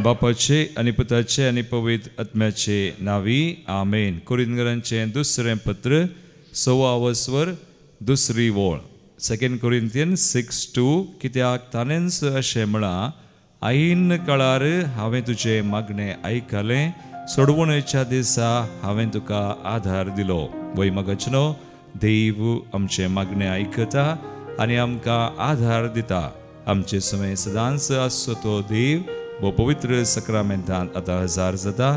बापाचे आणि पुताचे आणि पवित्र आत्म्याचे नावी आमेन. कोरिंथीयांचे दुसरे पत्र 16 वस्वर दुसरी वोळ. 2 Corinthians 6:2. कित्याक ताणेंच अशें म्हणा, आईन काळार हांवें तुजें मागणें आयकलें, सोडवणेच्या दिसा हांवें तुका आधार दिलो. वैमगचनो देव आमचें मागणें आयकता आनी आमकां आधार दिता. आमचे समय सदांच आसचो तो देव वो पवित्र सक्रामेंतांत आतां हजार जाता.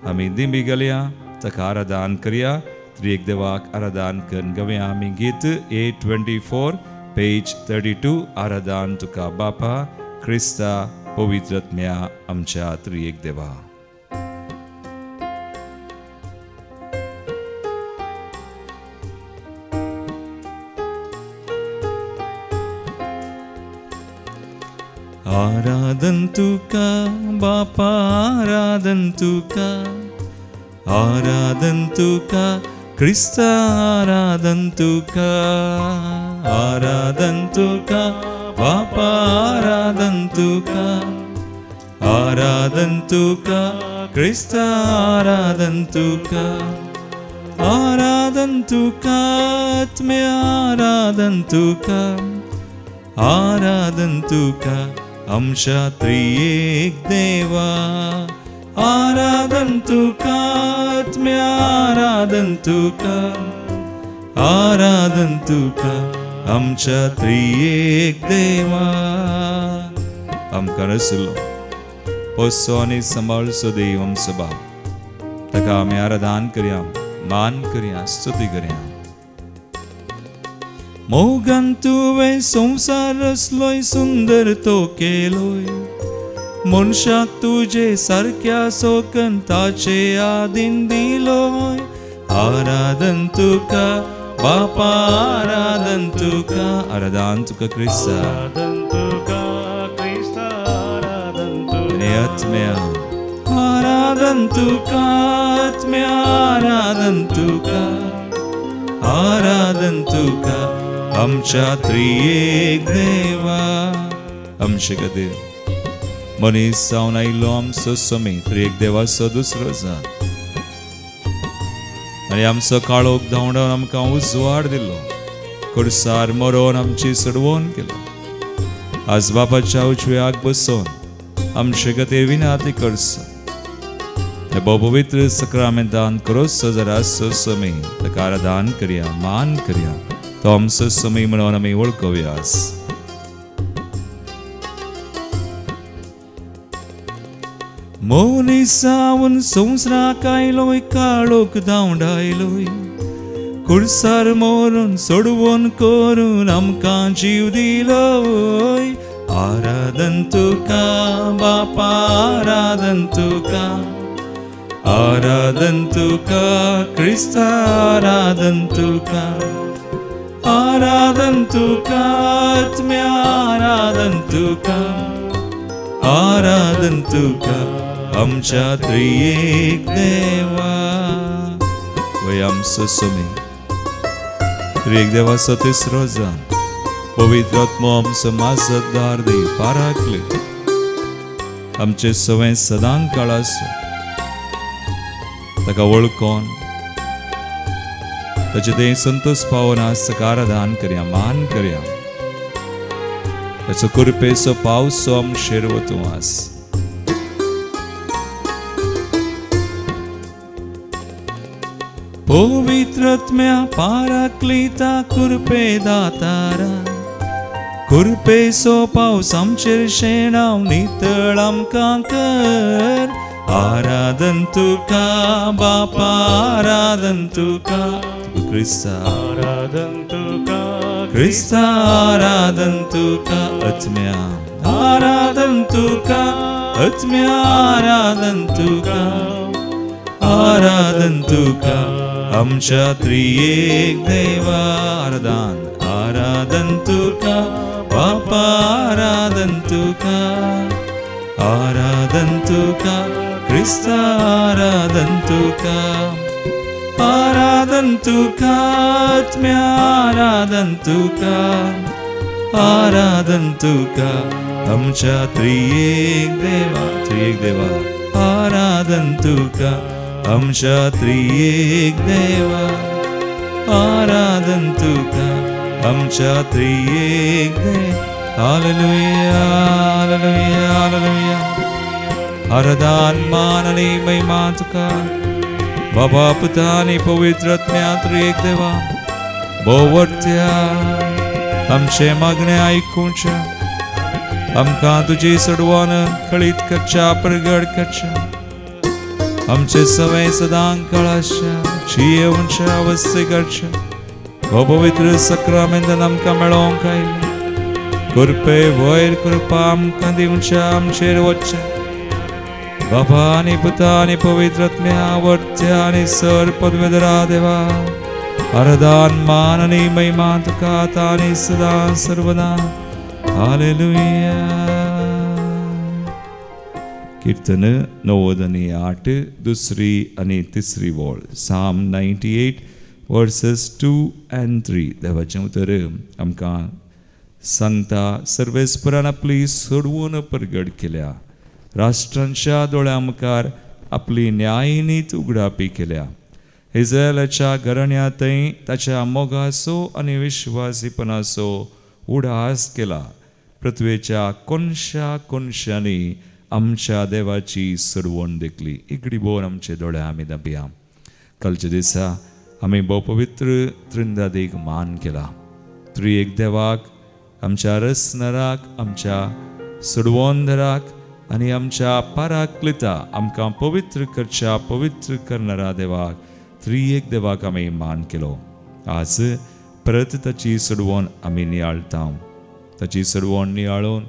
आमी दिंबी घालया, ताका आराधन करया. त्रिएक देवाक आराधन करून गावया आमी गीत 824 पेज 32. आराधन तुका बापा क्रिस्ता पवित्र आत्म्या आमच्या त्रिएक देवा. आराधन तुका बापा आराधन तुका, आराधन तुका क्रिस्ता आराधन तुका, आराधन तुका बापा आराधन तुका, आराधन तुका क्रिस्ता आराधन तुका, आराधन तुका आत्म्या आराधन तुका, आराधन तुका आमच्या त्रिएक देवा, आराधन तुका आत्म्या आराधन तुका, आराधन तुका आमच्या त्रिएक देवा. आमकां रचलो पोसो आनी सांबाळचो देव आमचो बाप, ताका आमी आराधन करया, मान करया, स्तुती करया. मोगान तुवें संवसार रचलोय, सुंदर तो केलोय, मनशाक तुजे सारक्या सोकन ताचे आदीन दिलोय. आराधन तुका बापा आराधन तुका, आराधन तुका क्रिस्ता, आराधन तुका क्रिस्ता, आराधन तुका आत्म्या, आराधन तुका आत्म्या आराधन तुका, आराधन तुका आमच्या त्रिएक देवा. आमचे खातीर मनीस जावन आयिल्लो आमचो समय त्रिएक देवाचो दुसरो जान, आनी आमचो काळोख धांवडावन आमकां उजवाड दिलो, खुर्सार मरोन आमची सडवण केलो. आज बापाच्या उजव्याक बसोन आमचे खातीर विनंती करचो. हे पवित्र सक्रामेंतांत करोसो जरासो समय ताका आराधन करया, मान करया. तो आमचो समय म्हणून आमी वळखुयास. मनीस जावन संवसाराक आयलोय, काळोख धांवडायलोय, खुर्सार मरून सोडवण करून आमकां जीव दिलोय. आराधन तुका बापा आराधन तुका, आराधन तुका क्रिस्ता आराधन तुका, आराधन तुका आत्म्या आराधन तुका, आराधन तुका आमच्या त्रिएक देवा. वय आमचो समय त्रिएक देवाचो तिसरो जान, पवित्र आत्मो आमचो माजतदार देव पाराकले, आमचे सवय सदां काळ आसूं. ताका वळखोन ताचे देह संतोष पावन आज ताका आराधन करया, मान करया. ताचो कृपेचो पावसो आमचेर वतूं आज. पवित्र आत्म्या पाराक्लिता कृपे दातारा, कृपेचो पावस आमचेर शेणाव नितळ आमकां कर. आराधन तुका बापा आराधन तुका क्रिस्ता, आराधन तुका क्रिस्ता, आराधन तुका आत्म्या, आराधन तुका आत्म्या आराधन तुका, आराधन तुका आमच्या त्रिएक देवा. आराधन, आराधन तुका बापा आराधन तुका, आराधन तुका क्रिस्ता आराधन तुका, आराधन तुका आत्म्या आराधन तुका, आराधन तुका आमच्या त्रिएक देवा आराधन तुका आमच्या त्रिएक देवा आराधन तुका आमच्या त्रिएक देवा हालेलुया हालेलुया हालेलुया आराधन मान आणि महिमा तुका बाबा पुता आणि पवित्र आत्म्या त्रिएक देवा बोवट्या आमचे मागणे ऐकूच्या आमकां तुजी सडवण कळीत करच्या प्रगट करच्या आमचे सवय सदां कळाच्या जियेवच्या अवस्थे करच्या हो पवित्र सक्रमेंत आमकां मेळोवंक आयले कृपे वयर कृपा आमकां दिवच्या आमचेर वचच्या बाबा आनी पुता आनी पवित्र आत्म्या वर्त्या आनी सर पदवेदरा देवा आराधन मान आनी महिमा तुका आतां आनी सदां सर्वदा हालेलुया कीर्तन 98 दुसरी आणि तिसरी वोळ Psalm 98 verses 2 and 3 देवाचें उतर आमकां सांगता सर्वेस्परान आपली सोडवून प्रगट केल्या राष्ट्रांच्या दोळ्या मुखार आपली न्यायनीत उगडापी केल्या इस्रायेलाच्या घराण्यांतय ताच्या मोगाचो आनी विश्वासीपणाचो उडास केला पृथ्वेच्या कोनशा कोनशांनी आमच्या देवाची सडवण देखली इगडी बोर आमचे दोळे आमी दाबया कालच्या दिसा आमी भोव पवित्र त्रिंदादेक मान केला त्रिएक देवाक आमच्या रसनराक आमच्या सडवणधराक आनी आमच्या पाराक्लिता आमकां पवित्र करच्या पवित्र करणारा देवाक त्रिएक देवाक आमी मान केलो आज परत ताची सडवण आमी नियाळटा ताची सडवण नियाळून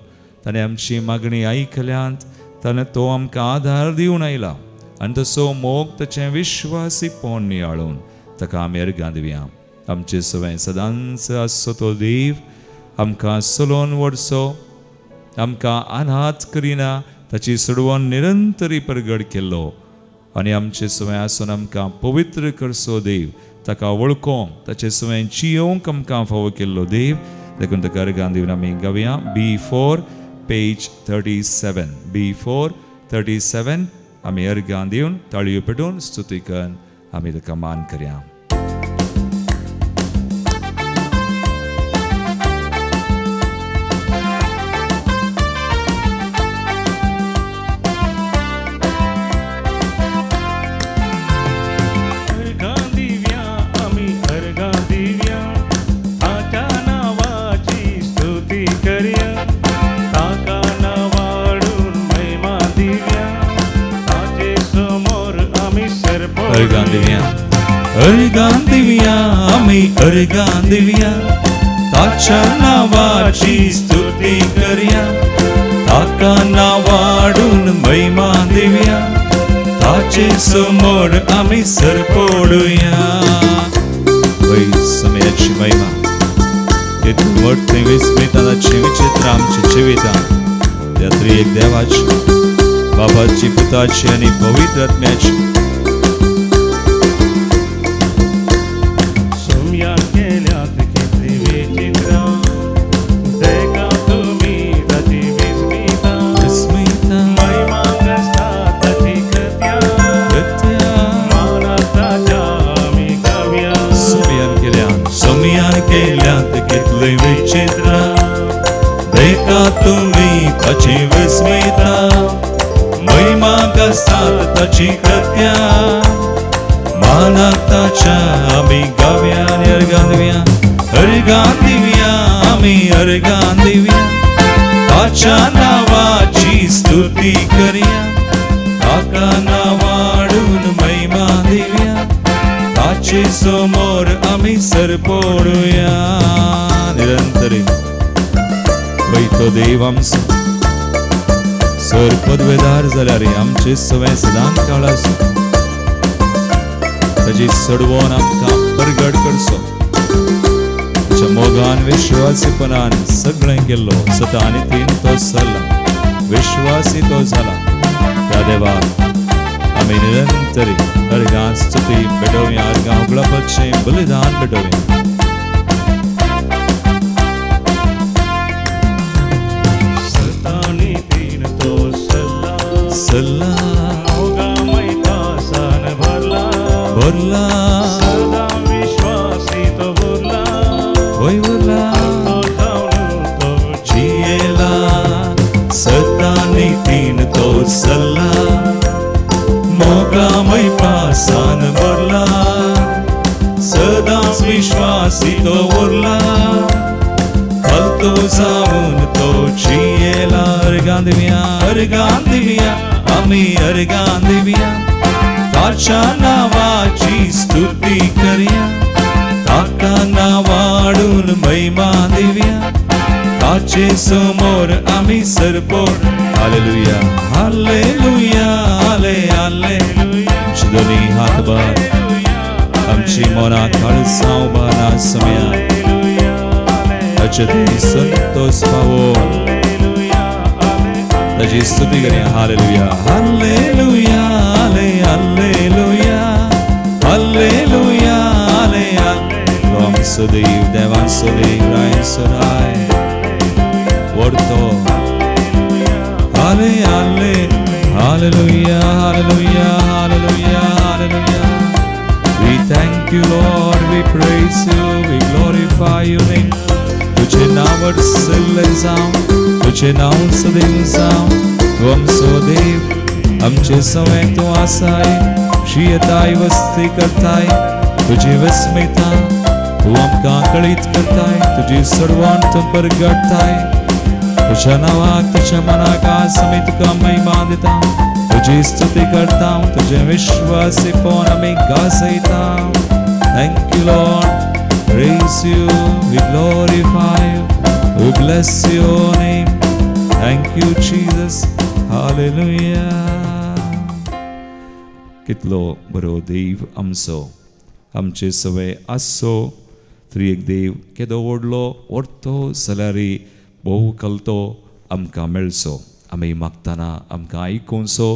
ताणें आमची मागणी आयकल्यांत ताणें तो आमकां आधार दिवन आयला आनी तसो मोग ताचें विश्वासीपण नियाळून ताका आमी अर्गां दिवया आमचे सवय सदांच आसचो तो देव आमकां चलोवन व्हरचो आमकां अनाथ करिना ताची सडवण निरंतरी प्रगट केल्लो आनी आमचे सवय आसून आमकां पवित्र करचो देव ताका वळखोंक ताचे सवय जियोवंक आमकां फावो केल्लो देव देखून ताका अर्गां दिवन आमी गावया B4 पेज 37 B4 37 आमी अर्गां दिवन ताळयो पेटोवन स्तुती करून आमी ताका मान करया अर्गां दिवया आमी अर्गां दिवया ताच्या नावाची स्तुती करया ताका नावाडून महिमा दिवया ताचे समोर आमी सरपोडुया समयाची महिमा तेतून व्हडते विस्मिताची विचित्र आमच्या जिवितांत त्या त्रिएक देवाची बाबाची पुताची आनी पवित्र आत्म्याची विचित्र देखा तुम्ही ताची विस्मिता महिमा कसतात ताची कृत्या मानाक ताच्या आमी गावया आनी अर्गां दिवया आमी अर्गां दिवया ताच्या नावाची स्तुती करया ताका नावाडून महिमा दिवया ताचे समोर आमी सरपोडुया निरंतरी वयतो देव आमचो सर पदवेदार जाल्यार आमचे सवय सदां काळ आसूं ताची सडवण आमकां प्रगट करचो ताच्या मोगान विश्वासीपणान सगळें केल्लो सता आनी तीन तो सरला विश्वासी तो जाला त्या देवा आमी निरंतरी अर्गां स्तुती पेटोवया अर्गां उगळपाचें बलिदान पेटोवया उरला सदा विश्वासी तो उरला होय उरला तो जियेला सत्ता नीतीन तो सल्ला मोगामय पासान भरला सदाच विश्वासी तो उरला हलतो जाऊन तो जियेला अर्गान दिव्या आम्ही अर्गान दिव्या ताच्या नावाची स्तुती करूया ताका नावाडून महिमा दिव्या ताचे समोर आम्ही सरपोर हालेलुया हालेलुया हाले हाले दोन्ही हात बर आमची मना खळसाव बाना सम्या अचते संतोष पावो ताची स्तुती करूया हालेलुया हालेलुया हाले हालेलुया हालेलुया हाले रामचो देव देवाचो देव रायचो राय वर्तो हाले हाले hallelujah hallelujah hallelujah hallelujah We thank you Lord, we praise you, we glorify your name. तुझे नावावर सल्ले जाऊं, तुझे नाव सदैव जाऊं. तू आमचो देव, आमचे सवय तू आसाय, शियताय वस्ती करताय, तुझी विस्मयता तू आमकां कळीत करताय, तुझी सर्वांत परगडताय. तुझ्या नावाक तुझ्या मनाक आमी तुका महिमा दिता, तुझी स्तुती करता, तुझे विश्वासीपण आमी गाजयता. Thank you Lord, praise you, we glorify you, we bless your name. Thank you Jesus, hallelujah. कितलो बरो देव आमचो, आमचे सवय आसो तरी एक देव केदो व्हडलो व्हरतो जाल्यारय बहु कलतो आमकां मेळचो. आमी मागतना आमकां आयकुचो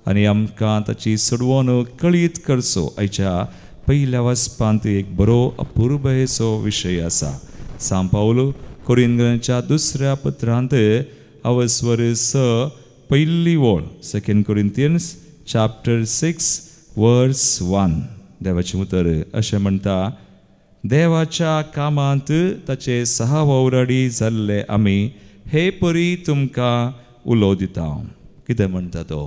आनी आमकां ताची सडवण कळीत करचो. आयच्या पयल्या वचपांत एक बरो अपुर्बेचो विशय आसा. सांत पावलो कोरिंथीयांच्या दुसऱ्या पत्रांत अवस्वर 6 पयली ओळ, 2 Corinthians chapter 6 verse 1. देवाचें उतर अशें म्हणटा, देवाच्या कामांत ताचे सहवावराडी जाल्ले आमी हे परी तुमकां उलो दिता. कितें म्हणटा तो?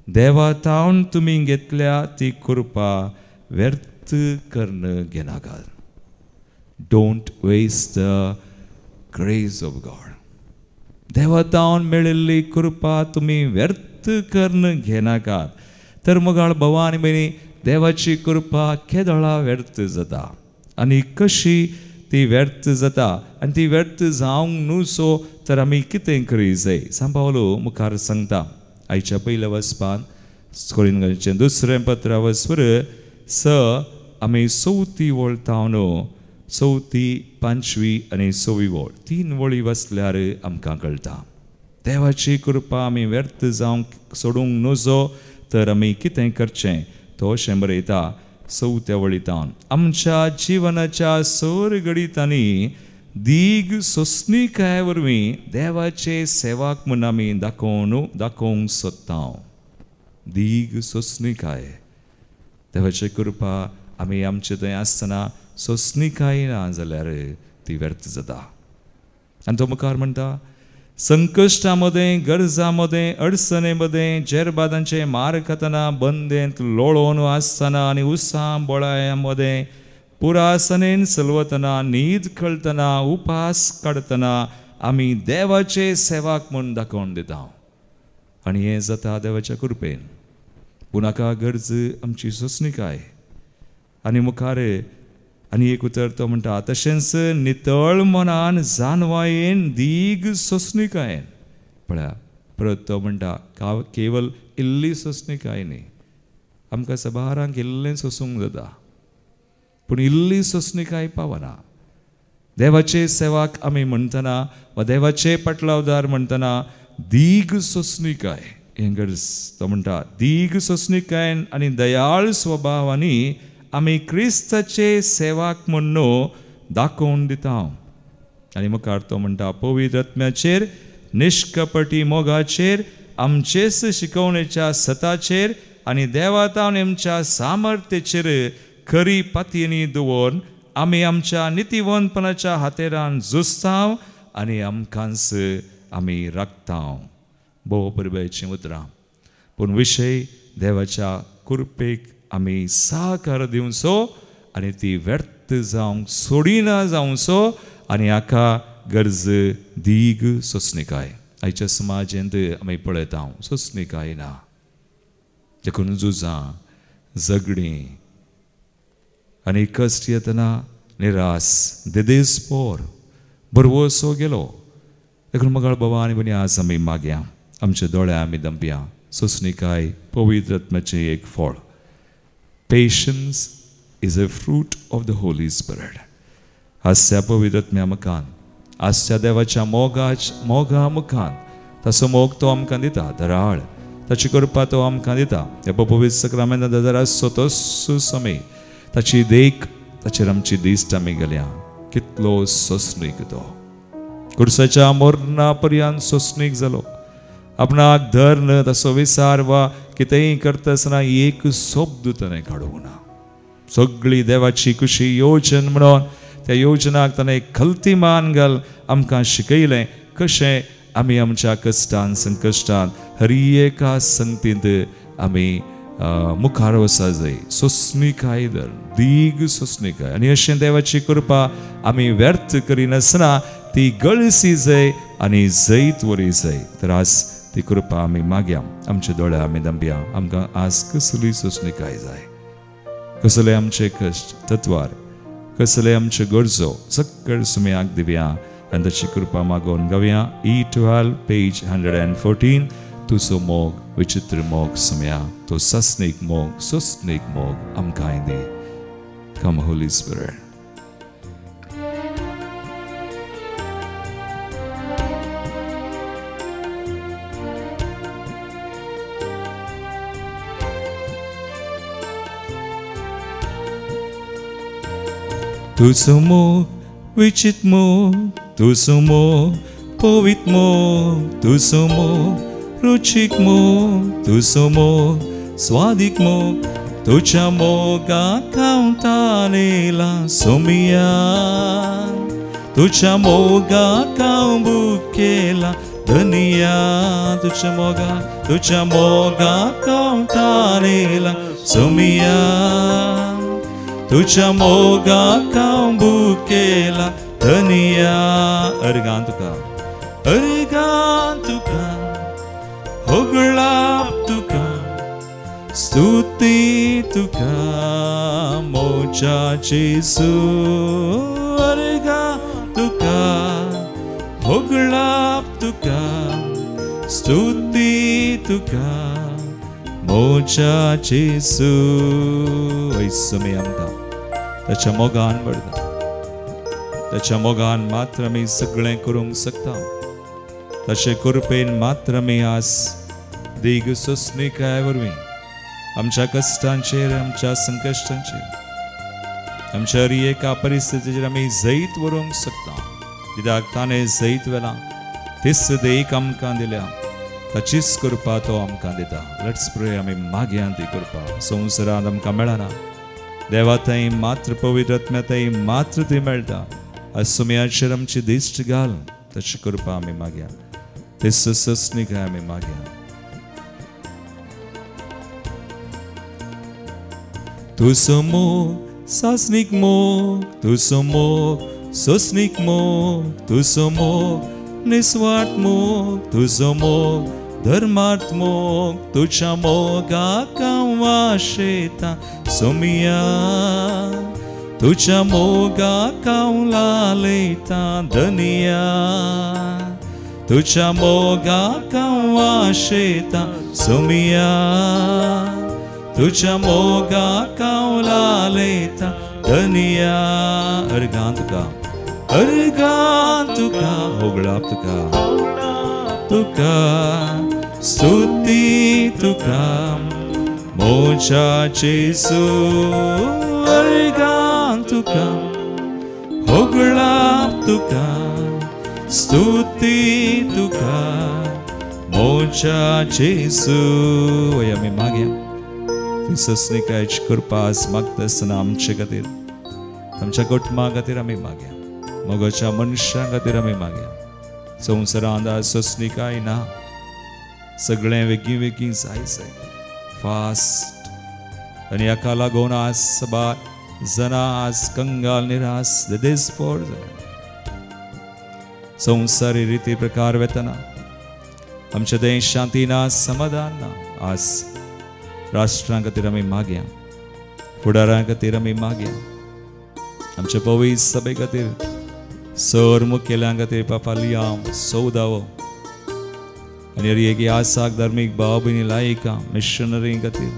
देवातावन तुमी घेतल्या ती कृपा व्यर्थ कर्ण घेनाकात. Don't waste the grace of God. देवातावन मेळिल्ली कृपा तुमी व्यर्थ कर्ण घेनाकात. तर मोगाळ भावा आनी भयणी, देवाची कृपा केदोळा व्यर्थ जाता आनी कशी ती व्यर्थ जाता आनी ती व्यर्थ जावंक न्हू तर आमी कितें करूंक जाय? सांत पावलो मुखार सांगता आयच्या पयल्या वचपान कोरिंथीयांचें दुसरें पत्र अवस्वर 6 आमी 4थी ओळ तावन 4थी 5वी आनी 6वी ओळ 3 वळी वाचल्यार आमकां कळटा. देवाची कृपा आमी व्यर्थ जावंक सोडूंक न्हू तर आमी कितें करचें? तो अशें बरयता 4थ्या वळींतान, आमच्या जिवनाच्या सर घडीतांनी दीग सोंसणीकाये वरवीं देवाचे सेवाक म्हूण आमी दाखोवंक सोदता. दीग सोंसणीकाय, देवाची कृपा आमी आमचे थंय आसतना सोंसणीकाय ना जाल्यार ती व्यर्थ जाता. आनी तो मुखार म्हणटा, संकश्टामध्ये, गरजामध्ये, अडचणेमध्ये, जेरबादांचे मार खातना, बंदेंत लोळोवन आसतना आनी उत्साह बोळायामध्ये, पुरासनेन चलवतना, न्हीद कळतना, उपास काडतना आमी देवाचे सेवाक म्हूण दाखोवन दिता. आनी हें जाता देवाच्या कृपेन. पुनाका गरज आमची सोंसणीकाय. आनी मुखार आनी एक उतर तो म्हणटा, तशेंच नितळ मनान जानवायेन दीग सोंसणीकायेन. पळया परत तो म्हणटा, केवल इल्ली सोंसणीकाय न्ही, आमकां सबारांक इल्लें सोंसूंक जाता पूण इल्ली सोंसणीकाय पावना. देवाचे सेवाक आमी म्हणटना वा देवाचे पटलावदार म्हणटना दीग सोंसणीकाय हें गरज. तो म्हणटा, दीग सोंसणीकायेन आनी दयाळ स्वभावानी आमी क्रिस्ताचे सेवाक म्हणून दाखोवन दिता. आनी मुखार तो म्हणटा, पवित्र आत्म्याचेर, निश्कपटी मोगाचेर, आमचेच शिकवणेच्या सताचेर आनी देवातावन आमच्या सामर्थ्येचेर खरी पातयेनी दवरून आमी आमच्या नितीवंतपणाच्या हातेरान झुजतांव आनी आमकांच आमी राखतांव. भोव परबेचीं उतरां. पूण विशय देवाच्या कृपेक आमी सहकार दिवचो आनी ती व्यर्थ जावंक सोडिना जावचो आनी हाका गरज दीग सोंसणिकाय. आयच्या समाजांत आमी पळयता सोंसणिकाय ना. देखून झुजां झगडीं आनी कश्ट येतना निरास देदेस्पोर बरवो सो गेलो. देखून मगाळ बाबा आनी भणी आज आमी मागया आमच्या दोळ्या आमी दंपया सोंसणिकाय पवित्र आत्म्याचें एक फळ. Patience is a fruit of the Holy Spirit. हास्या पवित्र आत्म्या मुखान आजच्या देवाच्या मोगा मुखान ताचो मोग तो आमकां दिता. दराळ ताची कृपा तो आमकां दिता. हे पवित्र सक्रामेंत जर स्वतः समय ताची देख ताचेर आमची दिश्ट आमी गेल्या. कितलो सोंसणीक तो कुर्साच्या मोरणा पर्यंत सोंसणीक जालो. आपणाक धर्न ताचो विचार वा कितेंय करता आसतना एक शब्द ताणें काडूंक ना. सगळी देवाची कुशी योजन म्हणून त्या योजनाक ताणें खलतीमान घाल आमकां शिकयलें कशें आमी आमच्या कश्टान संकश्टान हर एका संगतींत आमी मुखार वचा जाय. सोंसणिकाय दर दीग सोंसणिकाय आनी अशें देवाची कृपा आमी व्यर्थ करिनासतना ती गळसी जाय आनी जैत वरी जाय. तर आज ती कृपा आमी मागया. आमच्या दोळ्या आमी दंपया. आमकां आज कसली सोंसणिकाय जाय. कसले आमचे कश्ट तत्वार कसले आमच्यो गरजो सकळ सुमयाक दिवया आनी ताची कृपा मागोवन गावया. E12 page 114. तुजो मोग विचित्र मोग सुमया तो सस्नीक मोग सोंसणीक मोग आमकां दी. कम होली स्पिरिट. तुझो मोग विचित्र मोग तुझो मोग पवित्र मोग तुझो मोग रुचीक मोग तुझो मोग स्वादिक मोग तुझ्या मोगाक हांव ताणेला सोमिया. तुझ्या मोगाक हांव भुकेला धनिया. तुझ्या मोगाक हांव ताणेला सोमिया. तुझ्या मोगाक हांव भुकेला धनिया. अर्गां तुका होगळाप तुका स्तुती तुका मोच्या जेजू. अर्गां तुका होगळाप तुका स्तुती तुका मोच्या जेजू. ऐसमे आमकां ताच्या मोगान पडटा. ताच्या मोगान मात्र आमी सगळें करूंक शकता. ताचे कृपेन मात्र आमी आज देग सोंसणिकाय वरवीं आमच्या कश्टांचेर आमच्या संकश्टांचेर आमच्या हर एका परिस्थितीचेर आमी जैत व्हरूंक शकता. कित्याक ताणें जैत व्हेलां तीच देख आमकां दिल्या. ताचीच कृपा तो आमकां दिता. लेट्स प्रे. आमी मागया ती कृपा संवसारांत आमकां मेळना. देवा थंय मात्र पवित्र आत्म्या थंय मात्र ती मेळटा. आज सुमयाचेर आमची दिश्ट घाल. ताची कृपा आमी मागया. ते सोंसणिकाय आमी मागया. तुजो मोग सासनीक मोग तुजो मोग सोंसणीक मोग तुजो मोग निस्वार्थ मोग तुजो मोग धर्मार्थ मोग तुझ्या मोगाक हांव आशेतां सोमिया. तुझ्या मोगाक हांव लालयतां धनिया. तुझ्या मोगाक हांव आशेतां सोमिया. तुझ्या मोगाक हांव लालयतां धनिया. अर्गां तुका होगळाप तुका स्तुती तुका मोच्या जेजू. अर्गां तुका होगळाप तुका स्तुती तुका मोच्या जेजू. आमी मागया इससनी कायच कृपास मागतासना आमचे खातीर आमच्या कुटुंबा खातीर आमी मागया मोगाच्या मनशां खातीर आमी मागया संवसारांत ससनी काय ना सगळें वेगळी वेगळी जाय फास्ट आनी हाका लागून आज सबा जना आज कंगाल निराश देस्पोर संवसारी रीती प्रकार वेतना आमच्या देश शांती ना समाधान ना आज राष्ट्रां खातीर आमी मागया फुडारां खातीर आमी मागया आमच्या पवित्र सभे खातीर सर मुखेल्यां खातीर पापालियाम सौदावो आनी एक आसाक धार्मीक भाव भयणी लायिका मिशनरी खातीर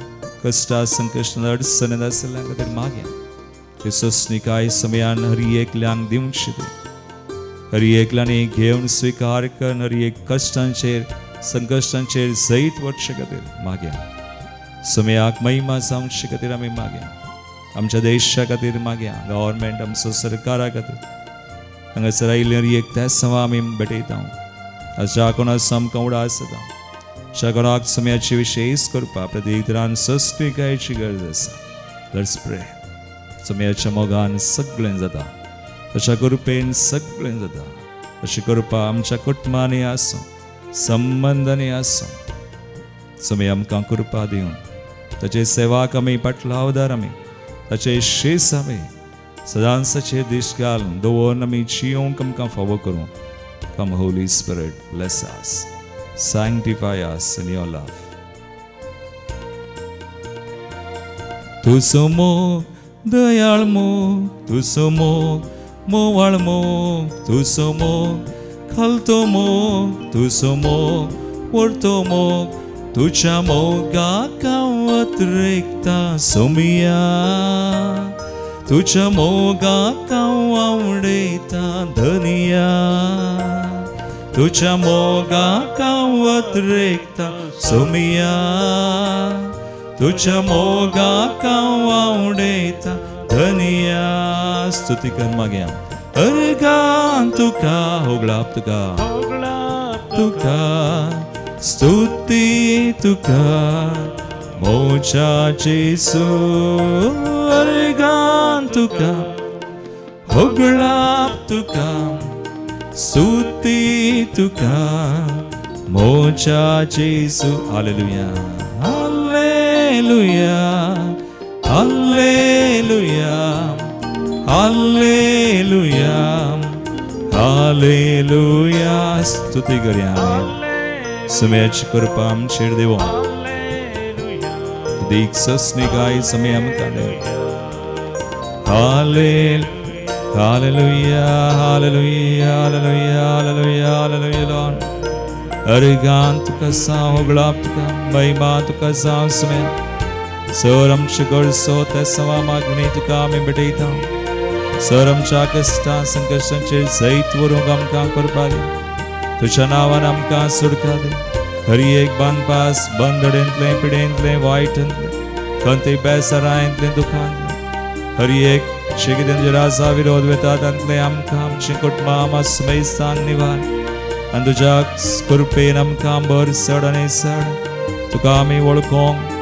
कश्टा संकश्ट अडचणींत आशिल्ल्यां खातीर मागया ते सोंसणीकाय समयान हरी एकल्यांक दिवंक दे हरी एकल्यानी घेवन स्वीकार कर हरी एक कश्टांचेर संकश्टांचेर जैत वचचे खातीर मागया समयाक महिमा जावचे खातीर आमी मागया आमच्या देशा खातीर मागया गव्हर्मेंट आमचो सरकारा खातीर हांगासर आयिल्ली एक त्या सवा आमी भेटयता ज्या कोणाक आमकां उडास जाता ज्या कोणाक समयाची विशेष करपा प्रत्येक तरान सस्तीकायेची गरज आसा लेट्स प्रे समयाच्या मोगान सगळें जाता अशा कृपेन सगळें जाता अशी कृपा आमच्या कुटुंबांनी आसूं संबंधांनी आसूं समय आमकां कृपा दिवन ताचे सेवाक आमी पाटलावदार आमी ताचे शेस आमी सदांचाचेर दिश्ट घालून दवरून आमी जियोंक आमकां फावो करूं come Holy Spirit bless us sanctify us in your love तुजो मोग दयाळ मोग तुजो मोग मोवाळ मोग तुजो मोग खालतो मोग तुजो मोग वरतो मोग तुझ्या मोगाक अतिरेकता सोमिया तुझ्या मोगाक आवडटा धनिया तुझ्या मोगाक अतिरेकता सोमिया तुझ्या मोगाक आवडटा धनिया स्तुती कर मागया अर्गान तुका होगलाप तुका स्तुती तुका मोच्या जेसू अर्गान तुका होगलाप तुका स्तुती तुका मोच्या जेसू hallelujah hallelujah hallelujah hallelujah hallelujah स्तुती करया समयाची कृपा आमचेर देवो देख सस्निकाय समय आमकां देव hallelujah hallelujah hallelujah hallelujah hallelujah Lord अर्गान तुका सांग होगलाप तुका महिमा तुका सांग समय सर आमचे गरजो त्या सवा मागणी तुका आमी भेटयता सर आमच्या कश्टां संकश्टांचेर जैत व्हरूंक आमकां करपा दे तुझ्या नांवान आमकां सुटका दे हरी एक बांदपास बंदडेंतलें पिडेंतलें वायटांतलें खंयतरी बेसारांतलें दुखांतलें हरी एक शिकितेंचेर आसा विरोध वेता तांतलें आमकां आमचें कुटुंबां आमास मेस्तान निवार आनी तुज्या कृपेन आमकां भर चड आनी चड तुका आमी वळखोंक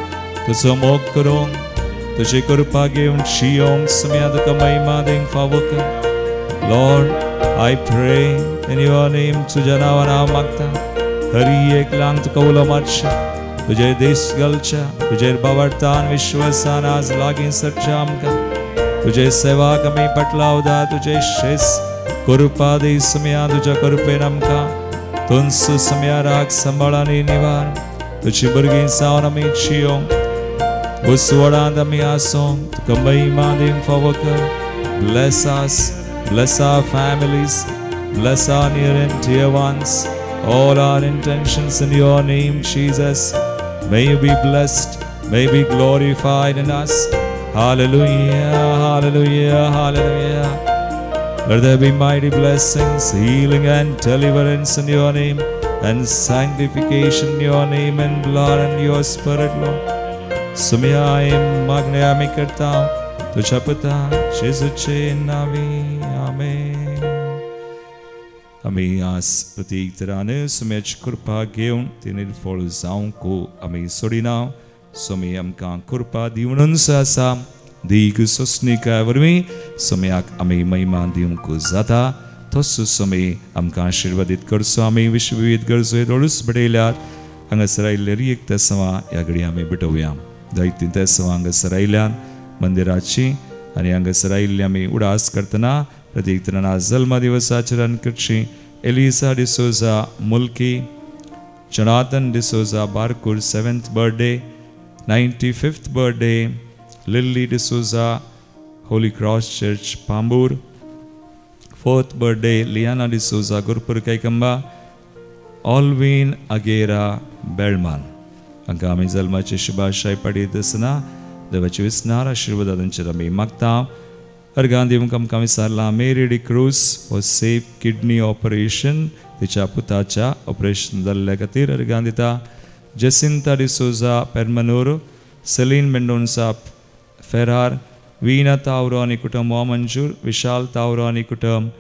तुजो मोग करूंक तुजी कृपा घेवन जियोंक समया तुका महिमा दिवंक फावो कर Lord I pray in your name तुझ्या नांवान हांव मागता हरी एकल्यांक तुका उलो मारचें तुजेर देश घालच्या तुजेर बावरतान विश्वासान आज लागीं सरच्या आमकां तुजे सेवाक आमी पाटलावदा तुजे शेस कृपा दी समया तुज्या कृपेन आमकां तुंस समया राग सांबाळानी निवार तुजी भुरगीं जावन आमी जियोंक उसवडांत आमी आसूंक तुका महिमा दिवंक फावो कर bless us bless our families bless our near and dear ones all our intentions in your name Jesus may you be blessed may you be glorified in us hallelujah hallelujah hallelujah let there be mighty blessings healing and deliverance in your name and sanctification in your name and blood and your spirit Lord Sumyaim magnayami karta तुझ्या पिता जेजूचे नावी आमेन आमी आज प्रत्येक तरान सुम्याची कृपा घेवन ती निर्फळ जावंक आमी सोडिना सोमी आमकां कृपा दिवनूच आसा दीग सोसणीकाय वरवीं सोम्याक आमी महिमा दिवंक जाता तोच सोमी आमकां आशिर्वादीत करचो आमी विश्वविध गरजो दोळूच बडयल्यात हांगासर आयिल्ले एक तेसवां ह्या घडी आमी भेटोवया जायतीं तेसवां हांगासर आयल्यान मंदिराची आनी हांगासर आयिल्ली आमी उडास करतना प्रत्येक तरां जल्म दिवसाची रान करची एलिसा डिसोजा मुल्की Jonathan D'Souza Barkur 7th birthday 95th birthday Lily D'Souza Holy Cross Church Pambur 4th birthday Liana D'Souza Gurpur Kaikamba Alvin Agera Belman हांकां आमी जल्माची शुभाशय पडीत आसतना देवाची विस्नार आशिर्वादांचेर आमी मागता अर्गां दिवंक आमकां विचारला Mary D'Cruz for safe kidney operation तिच्या पुताच्या ऑपरेशन जाल्ल्या खातीर अर्गां दिता जेसिंता डिसोजा पेरमनूर सेलीन मेंडोन्सा फेरार वीना तावरो आनी कुटुंब वा मंजूर विशाल तावरो आनी कुटुंब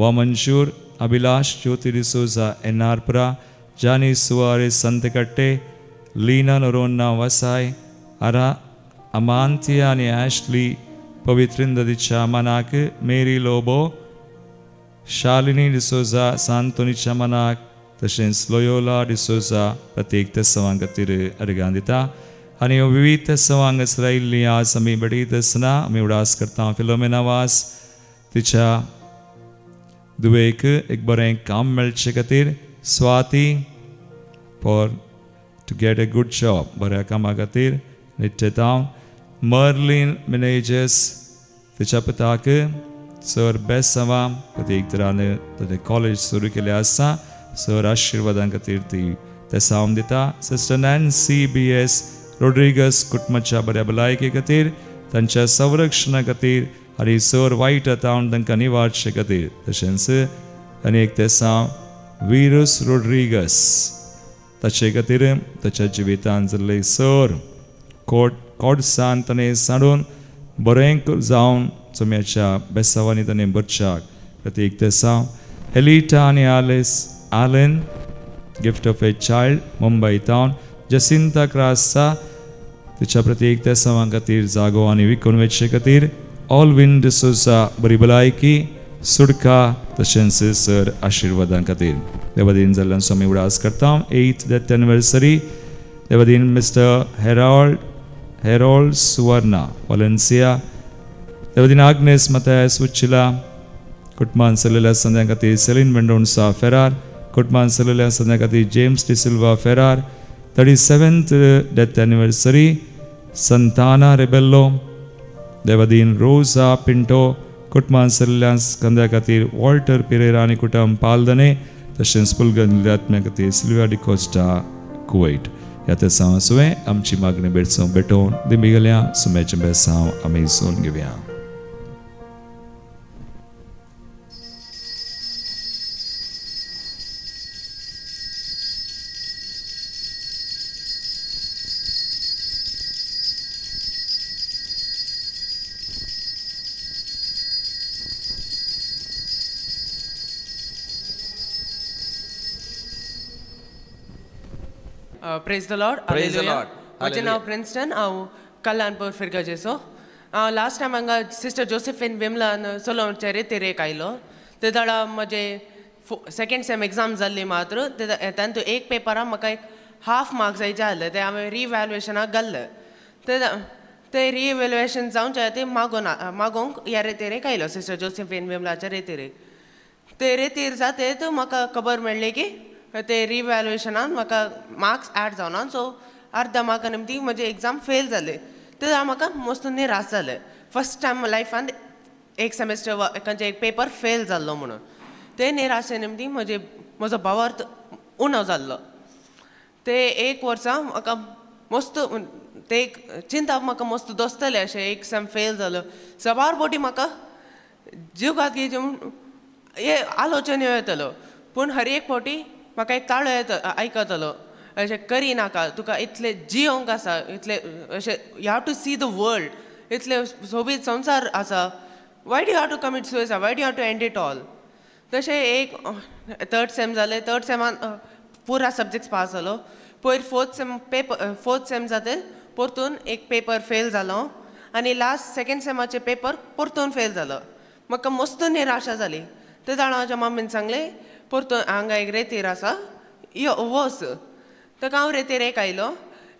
वा मंजूर अभिलाष ज्योति डिसोजा एनारपुरा जानी सुवारे संतकट्टे लीना नोरोन्ना वसाय अरा अमांतिया आनी ॲशली पवित्रिंदीच्या मनाक मेरी लोबो शालिनी डिसोजा सांतोनीच्या मनाक तशेंच लोयोला डिसोजा प्रत्येक तेसवां खातीर अर्गां दिता आनी ह्यो विविध तेसवां हांगासर आयिल्लीं आज आमी बडयत आसतना आमी उडास करता फिलोमेना वास तिच्या दुवेक एक बरें काम मेळचे खातीर स्वाती for to get a good job बऱ्या कामा खातीर नित्यतांव मर्लिन मिनेजस तिच्या पुताक सर बेस्ट सवा प्रत्येक तरान ताणें कॉलेज सुरू केलें आसा सर आशिर्वादां खातीर ती तेसांव दिता सिस्टर नॅन्सी BS रोड्रिगस कुटुंबाच्या बऱ्या भलायके खातीर तांच्या संरक्षणा खातीर आनी सर वायट आतावन तांकां निवारचे खातीर तशेंच आनी एक तेसांव विरुस रोड्रिगस ताचे खातीर ताच्या जिवितांत जाल्ले सर कोडसान ताणें साडून बरें जावन सोम्याच्या बेसावांनी ताणें बरच्याक प्रत्येक तेसांव एलिटा आनी Allen gift of a child Mumbai टावन जसिंता क्रासा तिच्या प्रत्येक तेसावां खातीर जागो आनी विकून वेचचे खातीर ऑलविन डिसोजा बरी भलायकी सुडका तशेंच सर आशिर्वादां खातीर देवादीन जाल्ल्यान स्वामी उडास करता 8th डेथ एनिवर्सरी देवादीन मिस्टर हेरोल्ड सुवर्णा वालेन्सिया देवादीन आग्नेस मतायस उच्चिला कुटुंबान चलिल्ल्या संद्या खातीर सेलीन मेंडोन्सा फेरार कुटुंबान चलिल्ल्या संद्या खातीर James D'Silva Ferar 37th death anniversary Santana Rebello देवादीन रोजा पिंटो कुटुंबान चलिल्ल्या संद्या खातीर वॉल्टर पिरेरा आनी कुटुंब पालदने तशेंच पुलगन आत्म्या खातीर सिल्विया डिकोस्टा कुवेट ह्या तेसांव सुवें आमची मागणी भेटोवन दिमी गेल्या सुम्याचें बेसांव आमी सोन घेवया Praise the Lord. Praise the Lord. म्हजें नांव प्रिन्स्टन हांव कल्याणपूर फिरगजेचो हांव लास्ट टायम हांगा सिस्टर जोसेफीन विमलान सोलोवचे रेतीर एक आयलो ते दाडा म्हजे सेकेंड सेम एग्जाम जाल्ली मात्र तातूंत एक पेपरान म्हाका एक हाफ मार्क्स जायचे आहले ते हांवें रिवॅल्युएशनाक घाल्ले ते रिवॅल्युएशन जावचे ते मागोवंक ह्या रेतीर आयलो सिस्टर जोसेफीन विमलाच्या रेतीर ते रेतीर जाते म्हाका खबर मेळ्ळी की ते रिवॅल्युएशनान म्हाका मार्क्स ॲड जावना सो अर्ध्या मार्का निमती म्हजे एग्जाम फेल जाले ते म्हाका मस्त निराश जाले फर्स्ट टायम लायफान एक सेमेस्टर खंयचे एक पेपर फेल जाल्लो म्हणून ते निराशे निमती म्हजो भावार्थ उणो जाल्लो ते एक वर्सा म्हाका मस्त ते एक चिंता म्हाका मस्त दोस्तले अशें एक सेम फेल जालो सवार बोटी म्हाका जीवघात घेवचे म्हूण हे आलोचना येतलो पूण हर एक फावटी म्हाका एक ताळो आयकतलो अशें करिनाका तुका इतलें जियोंक आसा इतलें अशें you have to see the world इतलें सोबीत संवसार आसा why do have to commit suicide why do have to end it all तशें एक थर्ड सेम जालें थर्ड सेमान पुरा सब्जेक्ट्स पास जालो पयर फोर्थ सेम जाते परतून एक पेपर फेल जालो आनी लास्ट सेकंड सेमाचे पेपर परतून फेल जालो. म्हाका मस्त निराशा जाली. ते जाणा म्हाज्या मम्मीन सांगलें परतून हांगा एक रेतीर आसा यो वच. ताका हांव रेतीर एक आयलो.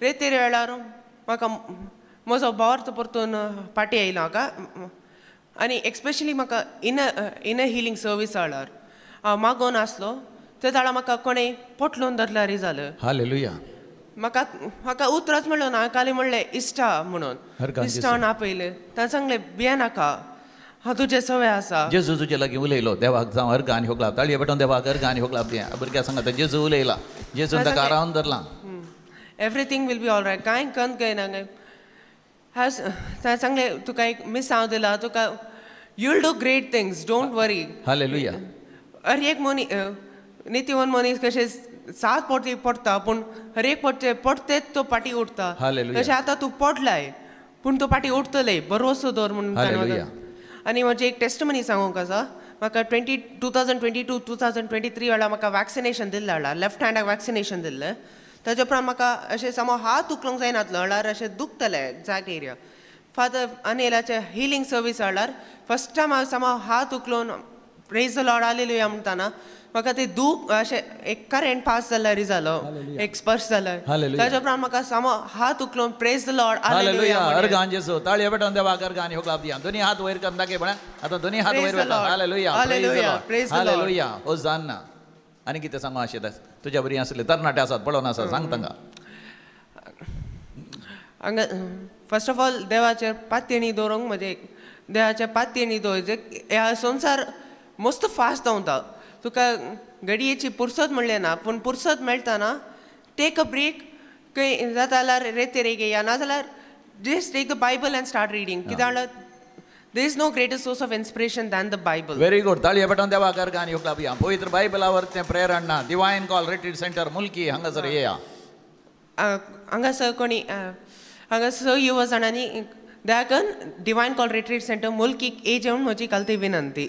रेतीर वेळार म्हाका म्हजो बोर्त परतून पाटी आयलो म्हाका आनी एक्स्पेशली म्हाका इनर हिलींग सर्वीस वेळार हांव मागोन आसलो. ते जाणा म्हाका कोणें पोटलून धरल्यार जालें. हालेलुया. म्हाका उतरच म्हणलो ना. खाली म्हणलें इश्टा म्हणून इश्टान आपयलें. ताणें सांगलें भिये नाका हांव तुजे सवय आसा. जेजू तुजे लागीं उलयलो. देवाक जावं अर्घ आनी होगलाप. ताळये बटोन देवाक अर्घ आनी होगलाप दिया. भुरग्याक सांगता जेजू उलयला. जेजून ताका आरावन धरला. Everything will be all right. कांय कन कयना. ताणें सांगलें तुका एक मिस हांव दिला. तुका you will do great things. Don't worry. Hallelujah. हर एक नितीवन मनीस कशें 7 पोटी पडटा पूण हर एक पडतेच तो पाटी उठता. तशें आतां तूं पडलाय पूण तूं पाटी उठतले. भरोसो दवर म्हणून. आनी म्हजें एक टेस्टमनी सांगूंक आसा. म्हाका 2022-2023 वेळार म्हाका वॅक्सिनेशन दिल्लें वेळार लेफ्ट हँडाक वॅक्सिनेशन दिल्लें. ताजे उपरांत म्हाका अशें समो हात उखलूंक जायनासलो वेळार अशें दुखतलें एक्झॅक्ट एरिया. फादर अनिलाचे हिलींग सर्वीस वेळार फस्ट टायम हांव समो हात उखलून प्रेज द लॉर्ड हालेलुया म्हणटाना म्हाका ते दूख अशें एक करंट पास जाल्यार जालो. एक स्पर्श जालो. ताजे उपरांत म्हाका समो हात उखलून प्रेज द लॉर्ड हालेलुया. अर्घ आनी जेजू. ताळये बटोन देवाक अर्घ आनी होगलाप दिया. दोनी हात वयर कर दाखय म्हणा. आतां दोनी हात वयर वेता. हालेलुया. हालेलुया. होसाना. आनी कितें सांगू आशिल्लें तुज्या बरी आसले तरणाटे आसात पळोवन आसा सांग तांकां. हांगा फर्स्ट ऑफ ऑल देवाचेर पातयेणी दवरूंक म्हणजे देवाच्या पातयेणी दवरचे. ह्या संवसार मस्त फास्ट धांवता. तुका घडयेची पुरसत म्हणलें ना पूण पुरसत मेळटाना टेक अ ब्रेक. खंय जाता जाल्यार रेतीर एक येया नाजाल्यार just take the Bible and start reading. कित्याक म्हणल्यार there is no greater source of inspiration than the Bible. Very good. ताळये बटोन देवाक अर्घ आनी होगलाप दिया. पवित्र बायबलावर तें प्रेयर हाडना. Divine call retreat centre Mulki हांगासर येया. हांगासर कोणी हांगासर युवा जाणांनी देवाकन डिवायन कॉल रिट्रीट सेंटर मुल्कीक ए जेवन म्हजी कालती विनंती.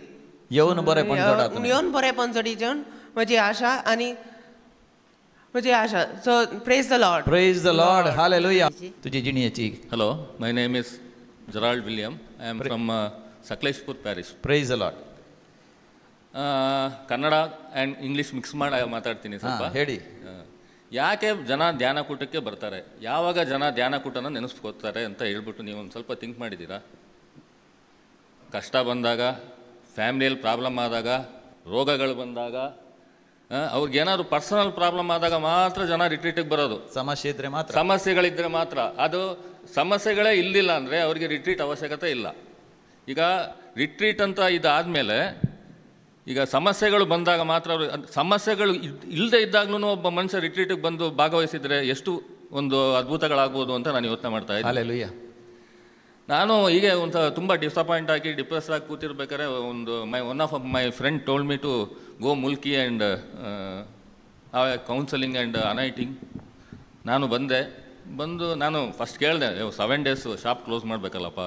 येवन बरेपण जोडात. येवन बरेपण जोडी जेवन म्हजी आशा आनी म्हजी आशा. So praise the Lord. Praise the Lord. Hallelujah. तुजी जिणयेची. Hello, my name is Gerald William. I am from Sakleshpur Parish. Praise the Lord. Kannada and English mix ಮಾಡಿ ಮಾತಾಡ್ತೀನಿ ಸ್ವಲ್ಪ. ಹೇಳಿ. ಯಾಕೆ ಜನ ಧ್ಯಾನಕೂಟಕ್ಕೆ ಬರ್ತಾರೆ, ಯಾವಾಗ ಜನ ಧ್ಯಾನಕೂಟನ ನೆನೆಸ್ಕೋತಾರೆ ಅಂತ ಹೇಳ್ಬಿಟ್ಟು ನೀವು ಒಂದು ಸ್ವಲ್ಪ ಥಿಂಕ್ ಮಾಡಿದ್ದೀರಾ? ಕಷ್ಟ ಬಂದಾಗ, ಫ್ಯಾಮಿಲಿಯಲ್ಲಿ ಪ್ರಾಬ್ಲಮ್ ಆದಾಗ, ರೋಗಗಳು ಬಂದಾಗ, ಅವ್ರಿಗೇನಾದ್ರು ಪರ್ಸನಲ್ ಪ್ರಾಬ್ಲಮ್ ಆದಾಗ ಮಾತ್ರ ಜನ ರಿಟ್ರೀಟಿಗೆ ಬರೋದು. ಸಮಸ್ಯೆ ಇದ್ರೆ ಮಾತ್ರ, ಸಮಸ್ಯೆಗಳಿದ್ದರೆ ಮಾತ್ರ. ಅದು ಸಮಸ್ಯೆಗಳೇ ಇಲ್ಲಿಲ್ಲ ಅಂದರೆ ಅವ್ರಿಗೆ ರಿಟ್ರೀಟ್ ಅವಶ್ಯಕತೆ ಇಲ್ಲ. ಈಗ ರಿಟ್ರೀಟ್ ಅಂತ ಇದಾದಮೇಲೆ ಈಗ ಸಮಸ್ಯೆಗಳು ಬಂದಾಗ ಮಾತ್ರ ಅವರು, ಸಮಸ್ಯೆಗಳು ಇಲ್ಲದೆ ಇದ್ದಾಗ್ಲೂ ಒಬ್ಬ ಮನುಷ್ಯ ರಿಟ್ರೀಟಿಗೆ ಬಂದು ಭಾಗವಹಿಸಿದರೆ ಎಷ್ಟು ಒಂದು ಅದ್ಭುತಗಳಾಗ್ಬೋದು ಅಂತ ನಾನು ಯೋಚನೆ ಮಾಡ್ತಾ ಇದ್ದೆ. ನಾನು ಹೀಗೆ ಒಂದು ತುಂಬ ಡಿಸಪಾಯಿಂಟ್ ಆಗಿ ಡಿಪ್ರೆಸ್ ಆಗಿ ಕೂತಿರ್ಬೇಕಾದ್ರೆ one of my friend told me to go Mulki and counselling and anything. ನಾನು ಬಂದು ನಾನು ಫಸ್ಟ್ ಕೇಳಿದೆ, 7 days ಶಾಪ್ ಕ್ಲೋಸ್ ಮಾಡಬೇಕಲ್ಲಪ್ಪ,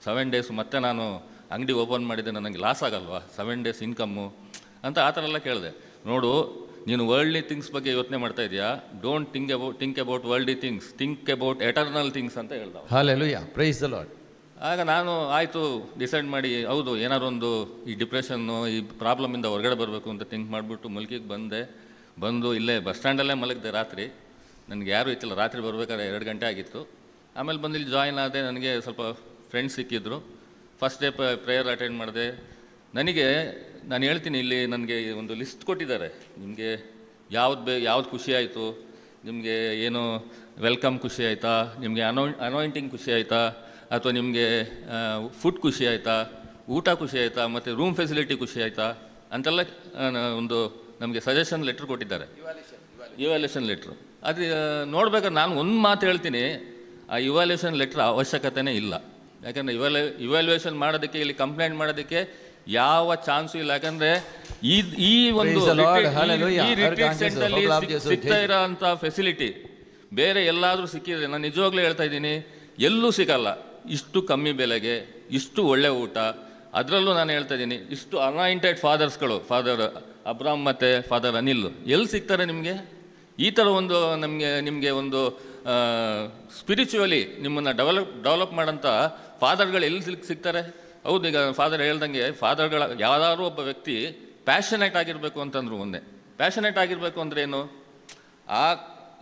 7 days ಮತ್ತೆ ನಾನು ಅಂಗಡಿ ಓಪನ್ ಮಾಡಿದ್ದೆ, ನನಗೆ ಲಾಸ್ ಆಗಲ್ವಾ 7 days ಇನ್ಕಮ್ಮು ಅಂತ ಆ ಥರ ಎಲ್ಲ ಕೇಳಿದೆ. ನೋಡು, ನೀನು ವರ್ಲ್ಡ್ಲಿ ಥಿಂಗ್ಸ್ ಬಗ್ಗೆ ಯೋಚನೆ ಮಾಡ್ತಾ ಇದೆಯಾ, don't think about worldly things, think about eternal things ಅಂತ ಹೇಳ್ದ. Hallelujah, praise the lord. ಆಗ ನಾನು ಆಯಿತು ಡಿಸೈಡ್ ಮಾಡಿ, ಹೌದು ಏನಾದ್ರು ಒಂದು ಈ ಡಿಪ್ರೆಷನ್ನು ಈ ಪ್ರಾಬ್ಲಮಿಂದ ಹೊರಗಡೆ ಬರಬೇಕು ಅಂತ ಥಿಂಕ್ ಮಾಡಿಬಿಟ್ಟು ಮುಲ್ಕಿಗೆ ಬಂದು ಇಲ್ಲೇ ಬಸ್ ಸ್ಟ್ಯಾಂಡಲ್ಲೇ ಮಲಗಿದೆ ರಾತ್ರಿ. ನನಗೆ ಯಾರೂ ಇತ್ತಿಲ್ಲ, ರಾತ್ರಿ ಬರಬೇಕಾದ್ರೆ 2 ಗಂಟೆ ಆಗಿತ್ತು. ಆಮೇಲೆ ಬಂದು ಇಲ್ಲಿ ಜಾಯ್ನ್ ಆದೆ. ನನಗೆ ಸ್ವಲ್ಪ ಫ್ರೆಂಡ್ಸ್ ಸಿಕ್ಕಿದ್ರು. ಫಸ್ಟ್ ಡೇ ಪ್ರೇಯರ್ ಅಟೆಂಡ್ ಮಾಡಿದೆ. ನಾನು ಹೇಳ್ತೀನಿ, ಇಲ್ಲಿ ನನಗೆ ಒಂದು ಲಿಸ್ಟ್ ಕೊಟ್ಟಿದ್ದಾರೆ, ನಿಮಗೆ ಯಾವ್ದು ಖುಷಿ ಆಯಿತು, ನಿಮಗೆ ಏನು ವೆಲ್ಕಮ್ ಖುಷಿ ಆಯಿತಾ, ನಿಮಗೆ ಅನಾಯಿಂಟಿಂಗ್ ಖುಷಿ ಆಯಿತಾ, ಅಥವಾ ನಿಮಗೆ ಫುಡ್ ಖುಷಿ ಆಯಿತಾ, ಊಟ ಖುಷಿ ಆಯಿತಾ, ಮತ್ತು ರೂಮ್ ಫೆಸಿಲಿಟಿ ಖುಷಿ ಆಯಿತಾ ಅಂತೆಲ್ಲ ಒಂದು ನಮಗೆ ಸಜೆಷನ್ ಲೆಟ್ರ್ ಕೊಟ್ಟಿದ್ದಾರೆ, ಇವ್ಯಾಲ್ಯೂಷನ್ ಲೆಟ್ರು. ಅದು ನೋಡ್ಬೇಕಾದ್ರೆ ನಾನು ಒಂದು ಮಾತು ಹೇಳ್ತೀನಿ, ಆ ಇವ್ಯಾಲ್ಯೂಷನ್ ಲೆಟ್ರ್ ಅವಶ್ಯಕತೆನೇ ಇಲ್ಲ. ಯಾಕಂದರೆ ಇವ್ಯಾಲ್ಯೂಯೇಷನ್ ಮಾಡೋದಕ್ಕೆ, ಇಲ್ಲಿ ಕಂಪ್ಲೇಂಟ್ ಮಾಡೋದಕ್ಕೆ ಯಾವ ಚಾನ್ಸು ಇಲ್ಲ. ಯಾಕಂದರೆ ಈ ಒಂದು ರಿಟ್ರೀಟ್ ಸೆಂಟರಲ್ಲಿ ಸಿಗ್ತಾ ಇರೋಂಥ ಫೆಸಿಲಿಟಿ ಬೇರೆ ಎಲ್ಲಾದರೂ ಸಿಕ್ಕಿದ್ರೆ, ನಾನು ನಿಜವಾಗ್ಲೂ ಹೇಳ್ತಾ ಇದ್ದೀನಿ, ಎಲ್ಲೂ ಸಿಗಲ್ಲ. ಇಷ್ಟು ಕಮ್ಮಿ ಬೆಲೆಗೆ, ಇಷ್ಟು ಒಳ್ಳೆ ಊಟ, ಅದರಲ್ಲೂ ನಾನು ಹೇಳ್ತಾ ಇದ್ದೀನಿ, ಇಷ್ಟು ಅನಾಯಿಂಟೆಡ್ ಫಾದರ್ಸ್ಗಳು, ಫಾದರ್ ಅಬ್ರಾಮ್ ಮತ್ತು ಫಾದರ್ ಅನಿಲ್ ಎಲ್ಲಿ ಸಿಗ್ತಾರೆ ನಿಮಗೆ? ಈ ಥರ ಒಂದು ನಿಮಗೆ ಒಂದು ಸ್ಪಿರಿಚುವಲಿ ನಿಮ್ಮನ್ನು ಡೆವಲಪ್ ಮಾಡೋಂಥ ಫಾದರ್ಗಳು ಎಲ್ಲಿ ಸಿಗ್ತಾರೆ? ಹೌದು, ಈಗ ಫಾದರ್ ಹೇಳ್ದಂಗೆ ಫಾದರ್ಗಳ ಯಾವ್ದಾದ್ರು ಒಬ್ಬ ವ್ಯಕ್ತಿ ಪ್ಯಾಷನೇಟ್ ಆಗಿರಬೇಕು ಅಂತಂದ್ರು ಒಂದೇ. ಪ್ಯಾಷನೇಟ್ ಆಗಿರಬೇಕು ಅಂದರೆ ಏನು?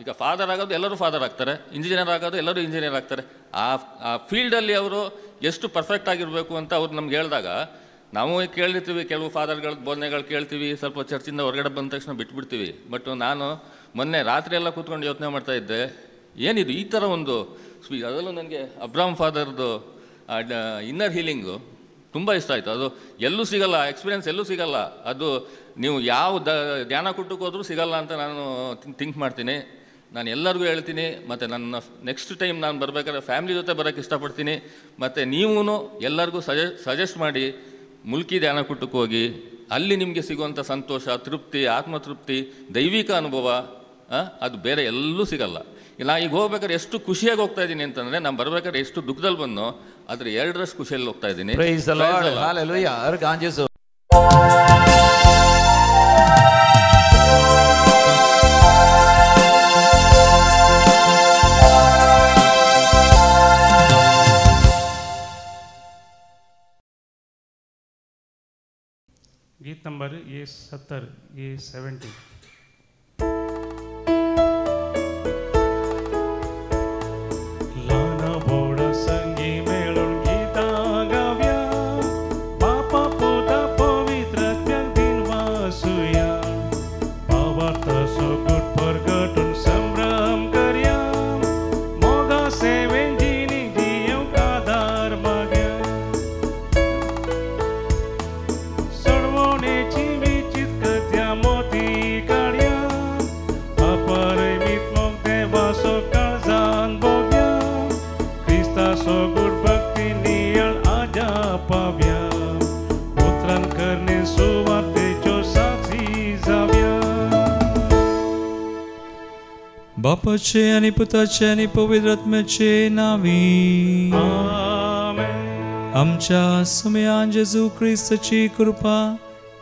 ಈಗ ಫಾದರ್ ಆಗೋದು ಎಲ್ಲರೂ ಫಾದರ್ ಆಗ್ತಾರೆ, ಇಂಜಿನಿಯರ್ ಆಗೋದು ಎಲ್ಲರೂ ಇಂಜಿನಿಯರ್ ಆಗ್ತಾರೆ. ಆ ಫೀಲ್ಡಲ್ಲಿ ಅವರು ಎಷ್ಟು ಪರ್ಫೆಕ್ಟ್ ಆಗಿರಬೇಕು ಅಂತ ಅವ್ರು ನಮ್ಗೆ ಹೇಳಿದಾಗ ನಾವು ಕೇಳಿರ್ತೀವಿ, ಕೆಲವು ಫಾದರ್ಗಳ ಬೋಧನೆಗಳು ಕೇಳ್ತೀವಿ, ಸ್ವಲ್ಪ ಚರ್ಚಿಂದ ಹೊರಗಡೆ ಬಂದ ತಕ್ಷಣ ಬಿಟ್ಬಿಡ್ತೀವಿ. ಬಟ್ ನಾನು ಮೊನ್ನೆ ರಾತ್ರಿ ಎಲ್ಲ ಕೂತ್ಕೊಂಡು ಯೋಚನೆ ಮಾಡ್ತಾಯಿದ್ದೆ, ಏನಿದು ಈ ಥರ ಒಂದು ಅದರಲ್ಲೂ ನನಗೆ ಅಬ್ರಾಮ್ ಫಾದರ್ದು ಇನ್ನರ್ ಹೀಲಿಂಗು ತುಂಬ ಇಷ್ಟ ಆಯಿತು. ಅದು ಎಲ್ಲೂ ಸಿಗಲ್ಲ, ಎಕ್ಸ್ಪೀರಿಯೆನ್ಸ್ ಎಲ್ಲೂ ಸಿಗಲ್ಲ. ಅದು ನೀವು ಯಾವ ಧ್ಯಾನ ಕೂಟಕ್ಕೆ ಹೋದ್ರೂ ಸಿಗಲ್ಲ ಅಂತ ನಾನು ಥಿಂಕ್ ಮಾಡ್ತೀನಿ. ನಾನು ಎಲ್ಲರಿಗೂ ಹೇಳ್ತೀನಿ, ಮತ್ತು ನನ್ನ ನೆಕ್ಸ್ಟ್ ಟೈಮ್ ನಾನು ಬರಬೇಕಾದ್ರೆ ಫ್ಯಾಮಿಲಿ ಜೊತೆ ಬರೋಕ್ಕೆ ಇಷ್ಟಪಡ್ತೀನಿ. ಮತ್ತು ನೀವೂ ಎಲ್ಲರಿಗೂ ಸಜೆಸ್ಟ್ ಮಾಡಿ ಮುಲ್ಕಿ ಧ್ಯಾನ ಕೂಟಕ್ಕೆ ಹೋಗಿ, ಅಲ್ಲಿ ನಿಮಗೆ ಸಿಗುವಂಥ ಸಂತೋಷ, ತೃಪ್ತಿ, ಆತ್ಮತೃಪ್ತಿ, ದೈವಿಕ ಅನುಭವ ಅದು ಬೇರೆ ಎಲ್ಲೂ ಸಿಗಲ್ಲ. ನಾ ಈಗ ಹೋಗ್ಬೇಕಾದ್ರೆ ಎಷ್ಟು ಖುಷಿಯಾಗಿ ಹೋಗ್ತಾ ಇದ್ದೀನಿ ಅಂತಂದರೆ, ನಾನು ಬರ್ಬೇಕಾದ್ರೆ ಎಷ್ಟು ದುಃಖದಲ್ಲಿ ಬಂದೋ ಅದ್ರ 2ರಷ್ಟು ಖುಷಿಯಲ್ಲಿ ಹೋಗ್ತಾ ಇದ್ದೀನಿ. गीत नंबर ये 70 ये 70 लाना बोड़ा संगी मेळून गीता गाव्या बापा पोता पवित्र त्या दिन वासूया भावार्थ सोगुट परगटून संभ्रम करया मोगा सेवेन जिनी जियव कादार माग्या सडवणेची विचित कथ्या मोती काढ्या अपरिमित मोग देवासो काळजान भोग्या क्रिस्तासो गुड भक्ती नियळ आजा पाव्या पुत्रान करणे सुवार्तेच्यो साक्षी जाव्या. बापाचे आणि पुताचे आणि पवित्र आत्म्याचे नावी आमेन. आमच्या सुमयान जेजू ख्रिस्ताची कृपा,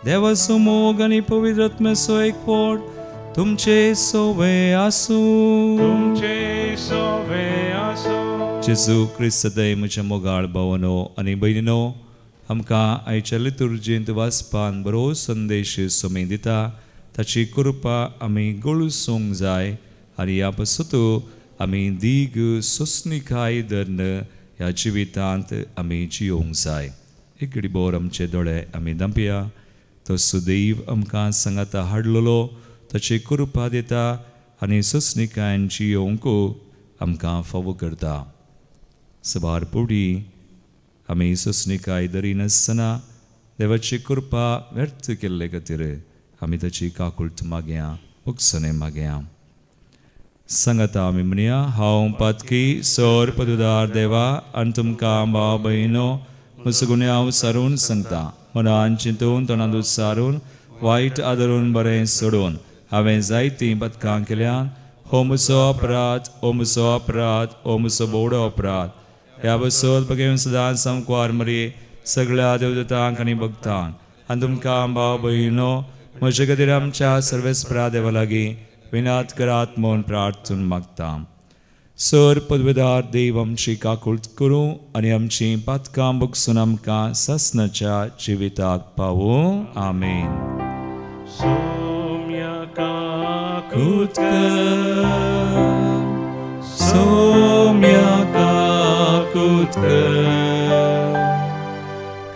देवाचो मोग आणि पवित्र आत्म्याचो एकवट तुमचे सोवे आसू. तुमचे सोवे आसो. जेजू ख्रिस्त दय म्हज्या मोगाळ भावनो आनी भयणीनो, आमकां आयच्या लितुर्जींत वाचपान बरो संदेश सोमी दिता. ताची कृपा आमी गळूसोंक जाय आनी ह्या पासून आमी दीग सोंसणीकाय धरन ह्या जिवितांत आमी जियोंक जाय. एक घडीभर आमचे दोळे आमी धांपया. तो सुदैव आमकां सांगाता हाडलेलो, ताची कृपा दिता आनी सोंसणीकायेन जियोंक आमकां फावो करता. सबार पोडी आमी सोंसणीकाय धरिनासतना देवाची कृपा व्यर्थ केल्ले खातीर आमी ताची काकुळट मागया, उक्सणे मागया. सांगाता आमी म्हणया, हांव पातकी सोर पदुदार देवा आनी तुमकां भाव भयणो म्हजो गुन्यांव विचारून सांगता. मनान चिंतून तोंडांत उत्सारून वायट आदरून बरें सोडून हांवें जायतीं पथकां केल्यान हो म्हजो अपराध, हो म्हजो अपराध, हो म्हजो बोवडो अपराध. ह्या बसत बगेन सदांच सामको मरी सगळ्या देवदूतांक आनी भक्तांक आनी तुमकां भाव भयणो म्हजे खातीर आमच्या सर्वेस्परा देवा लागीं विनात करात म्हूण प्रार्थून मागता. सर पदवीदार देव आमची काकुळट करूं आनी आमची पातकां बगसून आमकां सासणाच्या जिविताक पावूं. आमेन. सोम्या काकुळट कर, सोम्या काकुळट कर,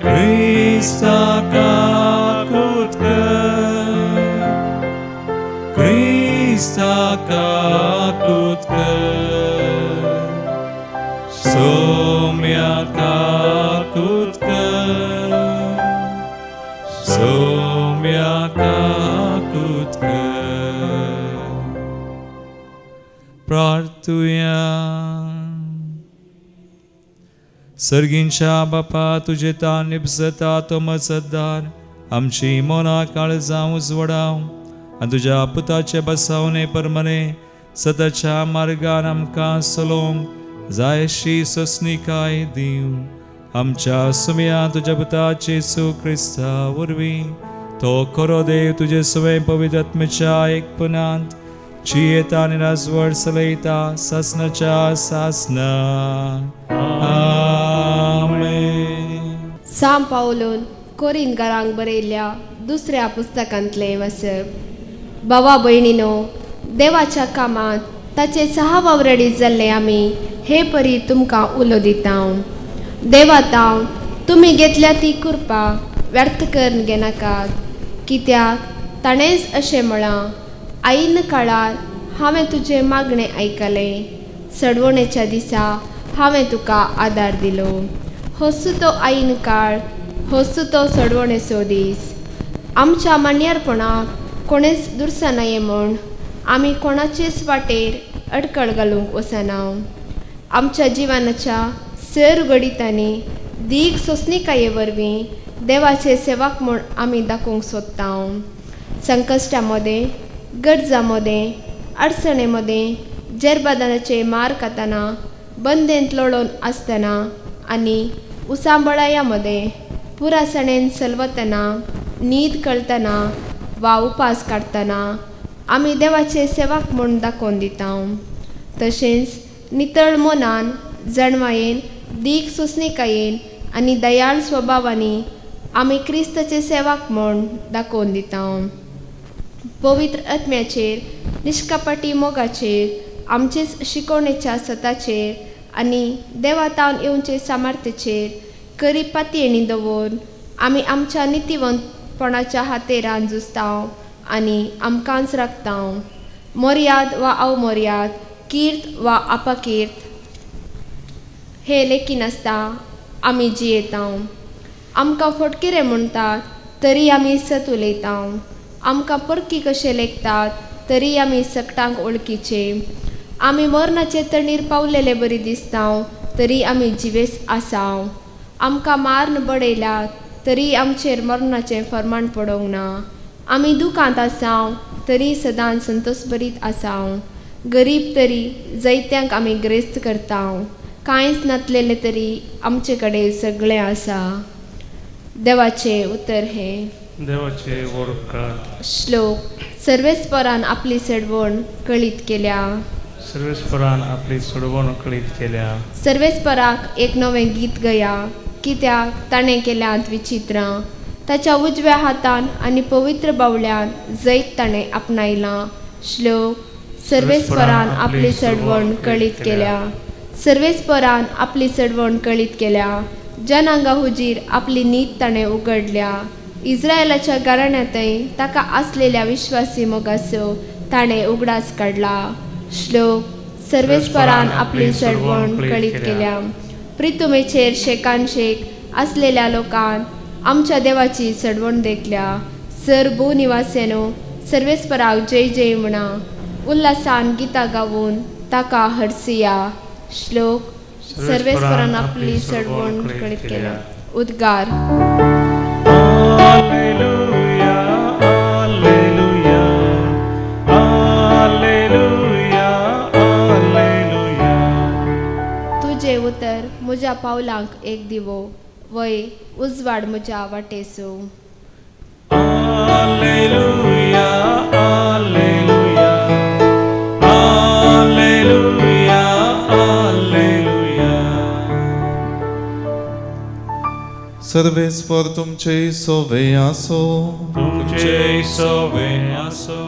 क्रिस्ता काकुळट कर, क्रिस्ता काकुळट कर, सोम्या काकुळट कर, सोम्या काकुळट कर. प्रार्थुया. सर्गींच्या बापा, तुझे तान निपजता तो मजतदार आमची मोना काळजां उजवडाव आनी तुज्या पुताचे बसावणे परमने सदाच्या मार्गान आमकां चलोवंक जाय अशी सोंसणीकाय दिव. आमच्या सुमया तुज्या पुताचे येसू क्रिस्ता वरवीं तो खरो देव तुजे सवे पवित्र आत्म्याच्या एकपणांत Cieta nina zwar saleita sasnacha sasna. Amen. साम पावलोन कोरिंथकारांक बरयल्ल्या दुसऱ्या पुस्तकांतले वचप. भावा भयणीनो, देवाच्या कामांत ताचे सहवावरडी जाल्ले आमी हे परी तुमकां उलो दिता. देवातां तुमी घेतल्या ती कृपा व्यर्थ करून घेनाकात, कित्याक ताणेंच अशें म्हळां, आईन काळार हांवें तुजें मागणें आयकलें, सडवणेच्या दिसा हांवें तुका आदार दिलो. होसू तो आईन काळ, होसू तो सडवणेचो दीस. आमच्या मान्यारपणाक कोणेच दुरसा नये म्हूण आमी कोणाचेच वाटेर अडकळ घालूंक वचना. आमच्या जिवनाच्या सर घडितांनी दीग सोंसणिकाये वरवीं देवाचे सेवक म्हूण आमी दाखोवंक सोदता. संकश्टा मदें, गरजा मदें, अडचणे मदें, जेरबादानाचे मार खाताना, बंदेंत लढोवन आसतना आनी उसांबळाया मदें पुरासणेन चलवतना, न्हीद कळतना वा उपास काडटना आमी देवाचे सेवक म्हूण दाखोवन दिता. तशेंच नितळ मनान, जणवायेन, दीग सोंसणिकायेन आनी दयाळ स्वभावांनी आमी क्रिस्ताचे सेवक म्हूण दाखोवन दिता. पवित्र आत्म्याचेर, निश्कपटी मोगाचेर, आमचेच शिकवणेच्या सताचेर आनी देवातावन येवचे सामर्थ्याचेर खरी पातयेणी दवरून आमी आमच्या नितीवंतपणाच्या हातेरान झुजता आनी आमकांच राखता. मर्याद वा अवमर्याद, कीर्त वा अपकीर्त हे लेखी नासता आमी जियेता. आमकां फटकिरे म्हणटात तरी आमी सत उलयता. आमकां परकी कशे लेखतात तरी आमी सकटांक वळखीचे. आमी मरणाचे तणीर पावलेले बरी दिसता तरी आमी जिवेस आसा. आमकां मारन बडयल्यात तरी आमचेर मरणाचें फर्माण पडोंक ना. आमी दुखांत आसा तरी सदांच संतोश बरीत आसा. गरीब तरी जायत्यांक आमी ग्रेस्त करता. कांयच नातलेले तरी आमचे कडेन सगळें आसा. देवाचे उतर हे. देवाचे वरकार. श्लोक. सर्वेस्परान आपली सडवण कळीत केल्या. सर्वेस्परान आपली सोडवण कळीत केल्या. सर्वेस्पराक एक नवें गीत गया, कित्याक ताणें केल्यांत विचित्रां. ताच्या उजव्या हातान आनी पवित्र बावल्यान जैत ताणें आपणायलां. श्लोक. सर्वेस्परान आपली सडवण कळीत केल्या. सर्वेस्परान आपली सडवण कळीत केल्या. जनांगा हुजीर आपली नीत ताणें उगडल्या. इस्रायलाच्या घराण्यांतय ताका आसलेल्या विश्वासी मोगाचो ताणें उगडास काडला. श्लोक. सर्वेस्परान आपली सडवण कळीत केल्या. प्रितुमेचेर शेकान शेक आसलेल्या लोकांन आमच्या देवाची सडवण देखल्या. सर भूनिवासेनो, सर्वेस्पराक जय जय म्हणा. उल्हासान गितां गावून ताका हरसिया. श्लोक. सर्वेस्परान आपली सडवण कळीत केल्या. उद्गार. Alleluia, alleluia, alleluia, alleluia. तुझे उतर म्हज्या पावलांक एक दिवो, वय उजवाड म्हज्या वाटेसो. Alleluia, alleluia, alleluia, alleluia. सर्वेस्पर तुमचे सोवे आसो. तुमचे सोवे आसो.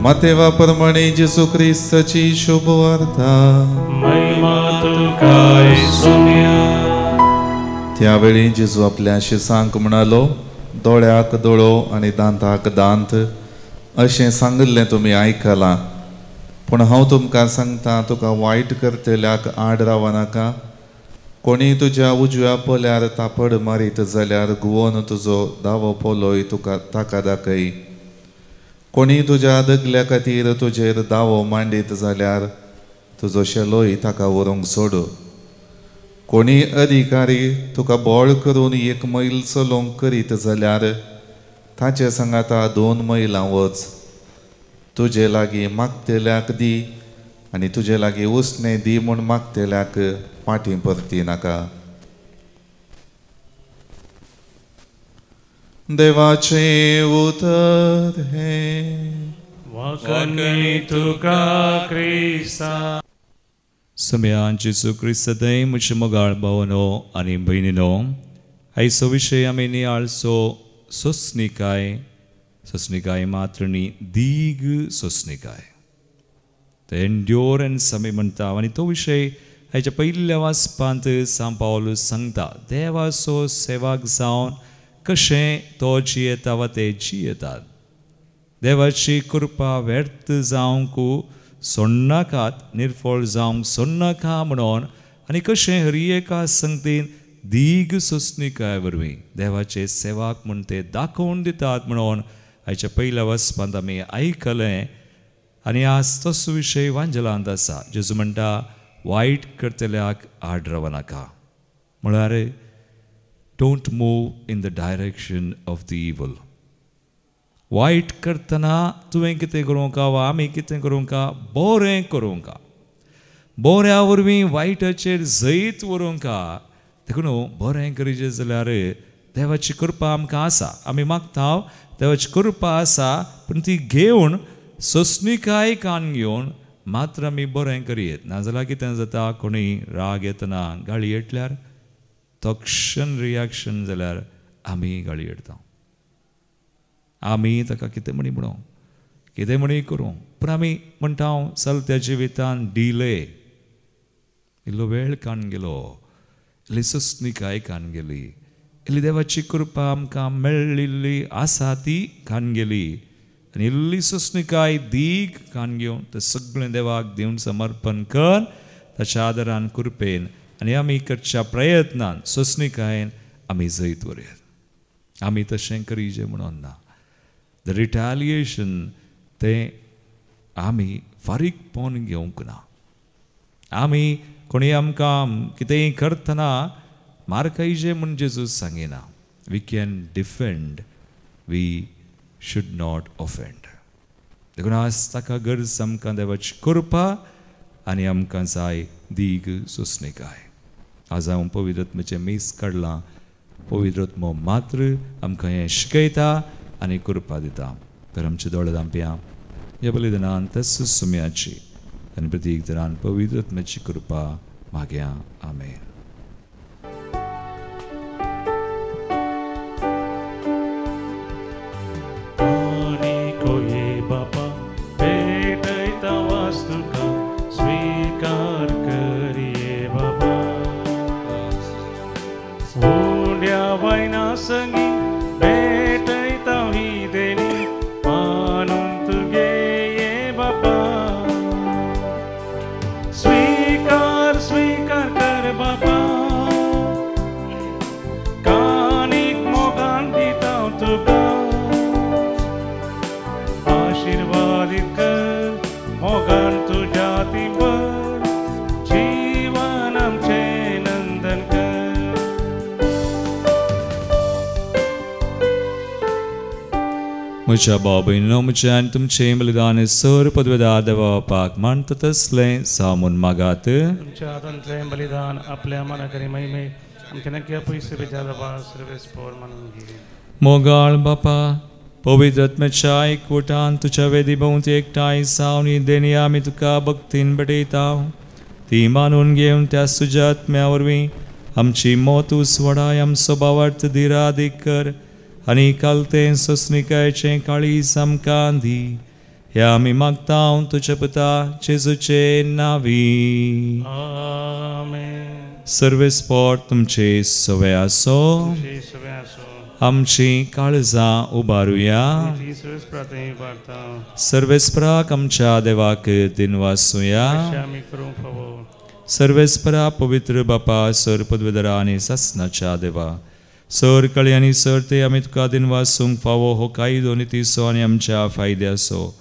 मातेवा प्रमाणे जेसू ख्रिस्ताची शुभ वार्ता. महिमा तुका येसुया. त्यावेळी जेजू आपल्या शिसांक म्हणालो, दोळ्याक दोळो आनी दांताक दांत अशें सांगिल्लें तुमी आयकलां. पूण हांव तुमकां सांगता, तुका वायट करतल्याक आड रावनाका. कोणी तुज्या उजव्या पोल्यार तापड मारीत जाल्यार घुंवोन तुजो दावो पोलोय तुका ताका दाखय. कोणी तुज्या दगल्या खातीर तुजेर दावो मांडीत जाल्यार तुजो शेलोय ताका व्हरूंक सोड. कोणी अधिकारी तुका बोळ करून 1 मैल चलोवंक करीत जाल्यार ताचे सांगाता 2 मैलां वच. तुजे लागीं मागतेल्याक दी आनी तुजे लागीं उसणें दी म्हूण मागतेल्याक फाटीं परती नाका. देवाचे उतर हे. वकनी तुका क्रिस्ता. समेळान जेजू क्रिस्त थंय म्हजे मोगाळ भावनो आनी भयणीनो, आयचो विशय आमी नियाळचो सोंसणीकाय मात्र न्ही, दीग सोंसणीकाय. ते एंड्योरन्स आमी म्हणटा आनी तो विशय हाच्या पयल्या वाचपांत सांत पावलूस सांगता, देवाचो सेवाक जावन कशें तो जियेता वा ते जियेतात. देवाची कृपा व्यर्थ जावंक सोडनाकात, निर्फळ जावंक सोडनाका म्हणून, आनी कशें हर एका संगतीन दीग सोंसणीकाय वरवीं देवाचे सेवाक म्हण ते दाखोवन दितात म्हणून हाच्या पयल्या वचपांत आमी आयकलें. आनी आज तसो विशय वांजलांत आसा. जेजू म्हणटा वायट करतल्याक आड रावनाका, म्हळ्यार don't move in the direction of the इवल. वायट करतना तुवें कितें करूंका वा आमी कितें करूंका, बरें करूंका, बऱ्या वरवीं वायटाचेर जैत व्हरूंका. देखून बरें गरजेचें जाल्यार देवाची कृपा आमकां आसा, आमी मागता देवाची कृपा आसा, पूण ती घेवन सोंसणीकाय कान घेवन मात्र आमी बरें करीत. नाजाल्यार कितें जाता, कोणी राग येतना गाळी येतल्यार तक्षण रियाक्शन जाल्यार आमी गाळी येता. आमी ताका कितें म्हणूं कितें म्हणी करूं, पूण आमी म्हणटा चलत्या जिवितान डिले, इल्लो वेळ कान गेलो, इल्ली सोंसणीकाय कान गेली, इल्ली देवाची कृपा आमकां मेळिल्ली आसा ती कान गेली, आनी इल्ली सोंसणीकाय दीग कान घेवन तें सगळें देवाक दिवन समर्पण कर ताच्या आदारान कृपेन आनी आमी करच्या प्रयत्नान सोंसणीकायेन आमी जैत व्हरयात. आमी तशें करीजे म्हणून ना. द रिटेलिएशन तें आमी फारीकपण घेवंक ना. आमी कोणी आमकां कितेंय करतना मार खायचे म्हूण जेजूस सांगिना. We can defend, we should not offend. देखून आज ताका गरज आमकां देवाची कृपा आनी आमकां जाय दीग सोंसणीकाय. आज हांव पवित्र आत्म्याचें मीस काडलां. पवित्र आत्मो मात्र आमकां हें शिकयता आनी कृपा दिता. तर आमचे दोळे धांपया ह्या बलिदानान तेच सुम्याची आनी प्रत्येक तरान पवित्र आत्म्याची कृपा मागया. आमेन. संगी भेटैता ही देनी मानून तुगे ये बाबा. स्वीकार स्वीकार कर बाबा, कानीक मोगान दिता तुका. आशीर्वादित कर मोगान तुझ्या तिंबर, जीवन आमचे नंदन कर. म्हज्या भाव भयणीनो, म्हज्यान तुमचें बलिदान सर पदवेदार देवापाक मानता तसलें सामून मागात. तुमच्या हातांतलें बलिदान आपल्या मनाकरी महिमे आमच्या नक्की पयसे बेजारबा सर्वेस्पोर म्हणून घे. मोगाळ बापा, पवित्र आत्म्याच्या एकवटान तुज्या वेदी भोंवती एकठांय जावन ही देणी आमी तुका भक्तीन भेटयता. ती मानून घेवन त्या तुज्या आत्म्या वरवीं आमची मोत उसवडाय, आमचो भावार्थ धीरादीक कर आनी कालतें सोंसणीकायेचें काळीज आमकां दी. हे आमी मागता तुज्या पुता जेजूचे नांवी. आमेन. सर्वेस्पोर तुमचे सवे आसो. आमची काळजां उबारुया. सर्वेस्पराक आमच्या देवाक दिनवासुया. सर्वेस्परा पवित्र बापा सर पदवेदारा आनी सासणाच्या देवा, सर कळे आनी सर ते आमी तुका दिनवासूंक फावो हो कायदो नितीसो आनी आमच्या फायद्याचो.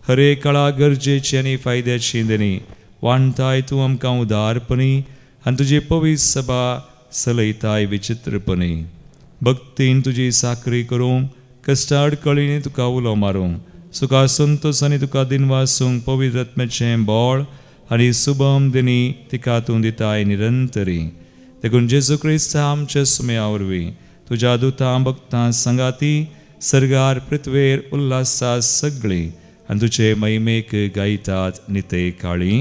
हर एक काळा गरजेची आनी फायद्याची देणी वांटताय तूं आमकां उदारपणी आनी तुजी पवित्र सभा चलयताय विचित्रपणी. भक्तीन तुजी साखरी करूंक, कश्टा अडकळींनी तुका उलो मारूंक, सुखा संतोष आनी तुका दिनवासूंक पवित्र आत्म्याचें बळ आनी सुभम दिनी तिका तूं दिताय निरंतरी. देखून जेजू क्रिस्त आमच्या सुमया वरवीं तुज्या दुतां भक्तां संगाती सर्गार पृथ्वेर उल्हासा सगळी आणि तुझे महिमेक गायतात निते काळी.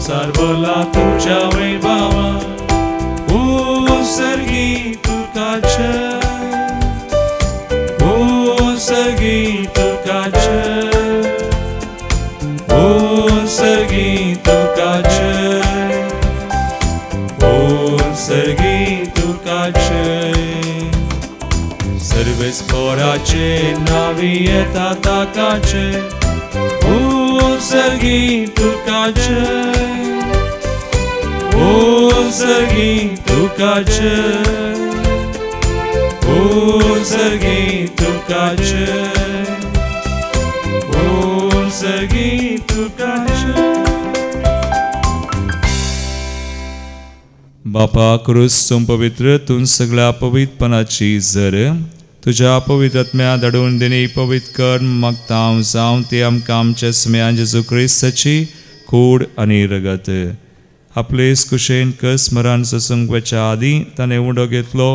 Sarvola tuja vaivawa usargi tukacha usargi tukacha usargi tukacha usargi tukacha Sarves पोराचे नावियता ताकाचे usargi tukacha usargi tukacha usargi tukacha usargi tukacha. बापा क्रिस्तूम पवित्र तूं सगळ्या पवित्रपणाची जर तुझ्या पवित्र आत्म्या धाडून दिनी पवित्र कर मागतां जावं ती आमकां आमच्या स्मयान जेजू क्रिस्ताची कूड आनी रगत. आपले कुशेन कस स्मरण ससंगच्या आदी ताणें उंडो घेतलो,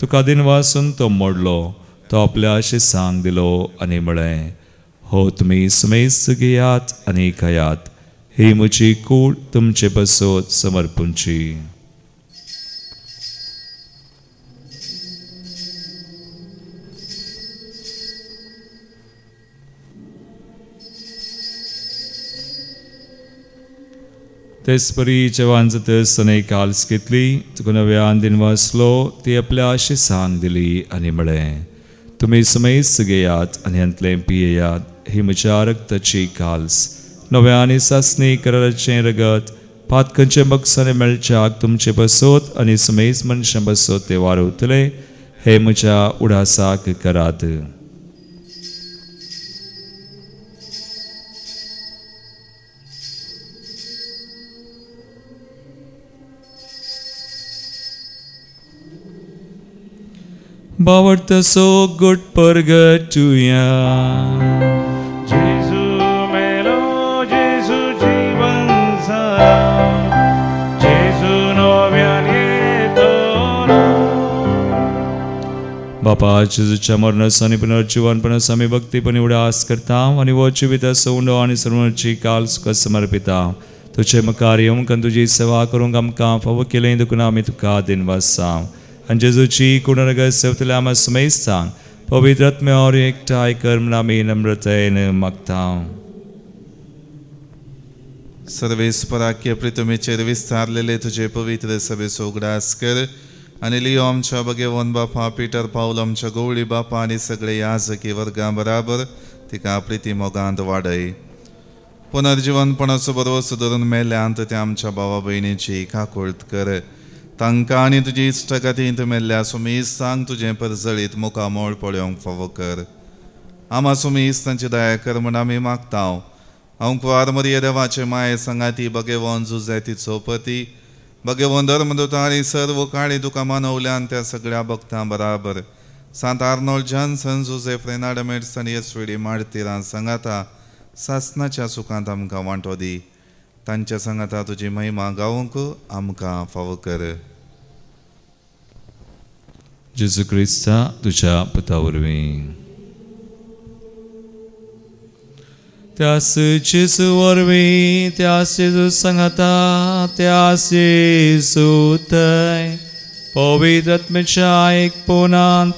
तुका दिन वासून तो मोडलो, तो आपल्या शिसांक दिलो आनी म्हळें, हो तुमी समेस्त घेयात आनी खायात, ही म्हजी कूड तुमचे बसोत समर्पूंची. तेसपरी जवान जतस तने काल्स घेतली, तुका नव्यान दिन वासलो, ती आपल्या शिसांक दिली आनी म्हळें, तुमी समेस्त घेयात आनी अंतलें पियेयात, ही म्हज्या रक्ताची काल्स, नव्यान सासणी कराराचें रगत, पातकांचे बक्षाने मेळच्याक तुमचे बसोत आनी समेस्त मनशां बसोत ते वारवतले, हे म्हज्या उडासाक करात. Bawarta so good purgatoria. जेजू मेलो जेजू जीवन सारा जेजू नव्यान येतो. बापा जेजूच्या मरणाचा आणि पुनर्जीवनपणाचा आम्ही भक्तीपणे उडास करता आणि वो जिविताचो उंडो आणि सर्वांची काल सुख समर्पिता. तुझे मुखार येवंक तुझी सेवा करूंक आमकां फावो केलें देखून आमी तुका दिन वासांव. आणि जेजूची कुणरगत सेवतल्या आम्हा समेस्तांक पवित्र आत्म्यावर एकठांय कर म्हूण आमी नम्रतायेन मागता. सर्वेस्पराक्य प्रितुमेचेर विस्तारलेले तुझे पवित्र सभेचो उगडास कर आनी लियो आमच्या भगेवन बापा पिटर पाऊल आमच्या गवळी बापा आनी सगळे याजकी वर्गां बराबर तिका प्रिती मोगांत वाडय. पुनर्जीवनपणाचो बरो सुदारून मेल्यांत त्या आमच्या भावा भयणीची काकुळट कर. तांकां आनी तुजी इश्टगतींत मेल्ल्या सुमेस्तांक तुजें परजळीत मुखामोळ पळोवंक फावो कर. आमा सुमेस्तांची दया कर म्हूण आमी मागतांव. हांव कुवार मरिये देवाचे माये संगाती भगेवन जुजे तिचो पती भगेवन धर्मदूता आनी सर्व काळी तुका मानवल्यान त्या सगळ्या भक्तां बराबर सांत आर्नोल्ड जॉन्सन जुजेफ रेनाडमेट्स आनी येसवेडी मार्तिरां संगाता सासनाच्या सुखांत आमकां वांटो दी. तांच्या संगाता तुजी महिमा गावूंक आमकां फावो कर. जेजू क्रिस्ता तुझ्या पुता वरवीं त्यास जेजू वरवीं त्यास जेजू संगाता त्यास जेजू थंय पवित्र आत्म्याच्या एकपणांत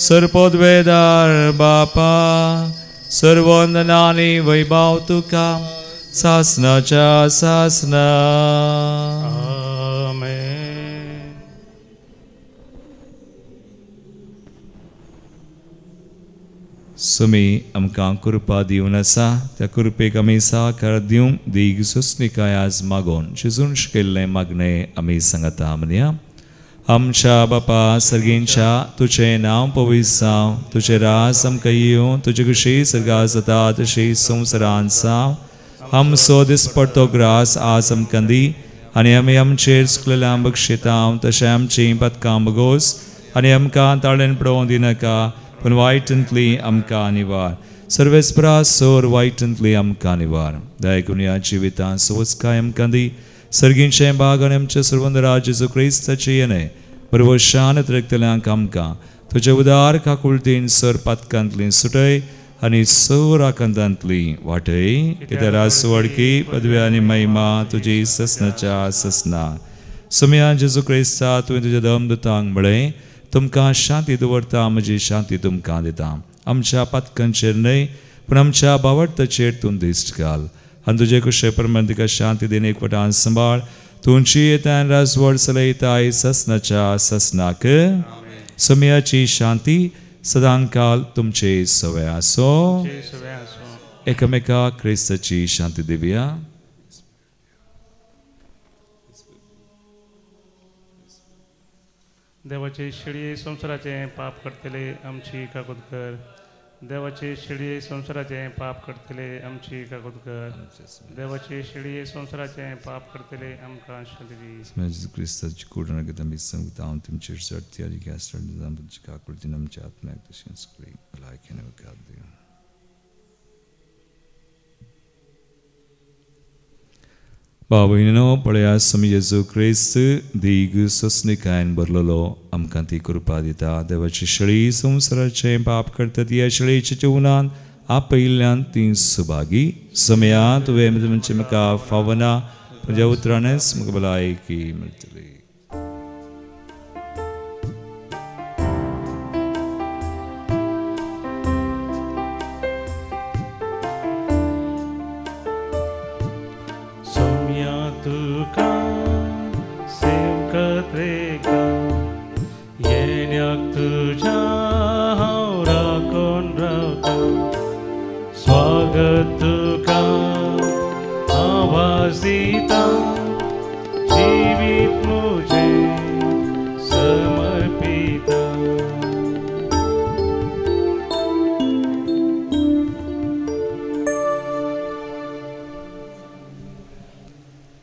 सर्पोद्वेदार बापा सर्ववंदनानी वैभव तुका सासनाच्या सासना. आमेन. सुमी आमकां कृपा दिवन आसा त्या कृपेक आमी साकार दिवंक दीग सुस्निकाय आज मागोन शिजून शिकयल्लें मागणें आमी सांगता म्हणया. आमच्या बापा सर्गींच्या तुझें नांव पवित्र जावं, तुजें राज आमकां येवं, तुजे कशी सर्गा जाता तशी संवसारांत जावं. आमचो दिसपडटो ग्रास आज आमकां दी आनी आमी आमचेर सुकलेल्या बक्षितांव तशें आमची पदकां बगोस आनी आमकां ताळेन पडोवंक दिनाका पूण वायटांतली आमकां निवार. सर्वेस्परा सोर वाईटंतली आमकां निवार दयाकरून या जिवितां सवच कायम कांदी सर्गींचे बाग आनी आमचे सर्वंदराज जेजू क्रिस्ताचे येणे बरोबर शांत रगतल्यांक आमकां तुज्या उदार काकुळतीन सर पातकांतली सुटय आनी सौर आकांतांतली वाटय कित्याक रासवडकी पदवी आनी महिमा तुजी ससनाच्या ससना सुम्या जेजू क्रिस्ता तुवें तुज्या दमदुतांक म्हळें तुमकां शांती दवरता म्हजी शांती तुमकां दिता आमच्या पातकांचेर न्हय पूण आमच्या बावडताचेर तूं दिश्ट घाल आनी तुजे कुशे परमेन तिका शांती दिन एकवटान सांबाळ तुमची येता राजवड चलयताय ससनाच्या ससनाक सुम्याची शांती सदांकाल तुमचे सवय आसो एकामेकाक क्रिस्ताची शांती दिवया देवाचे शिडये संसाराचे पाप करतले आमची काकूद कर देवाचे शिडये संसाराचे पाप करतले आमची काकूद कर देवाचे शिडये संसाराचे पाप करतले आमकां शांती दी जेजू क्रिस्ताची कोडण घेता मी सांगता हांव तुमचेर चडती आनी गॅस तुमची काकुळतीन आमच्या आत्म्याक तशेंच करी भलायकेन वकाद दिवं बाबयनो पळया समी जेजू क्रिस्त दीग सोसनिकायन भरलेलो आमकां ती कृपा दिता देवाची शळी संवसाराचे पाप करतात ह्या शळयेच्या जेवणान आपयल्ल्यान ती सुभागी समया तुवें म्हणजे म्हाका फावना तुज्या उतरानच म्हाका भलायकी मेळटली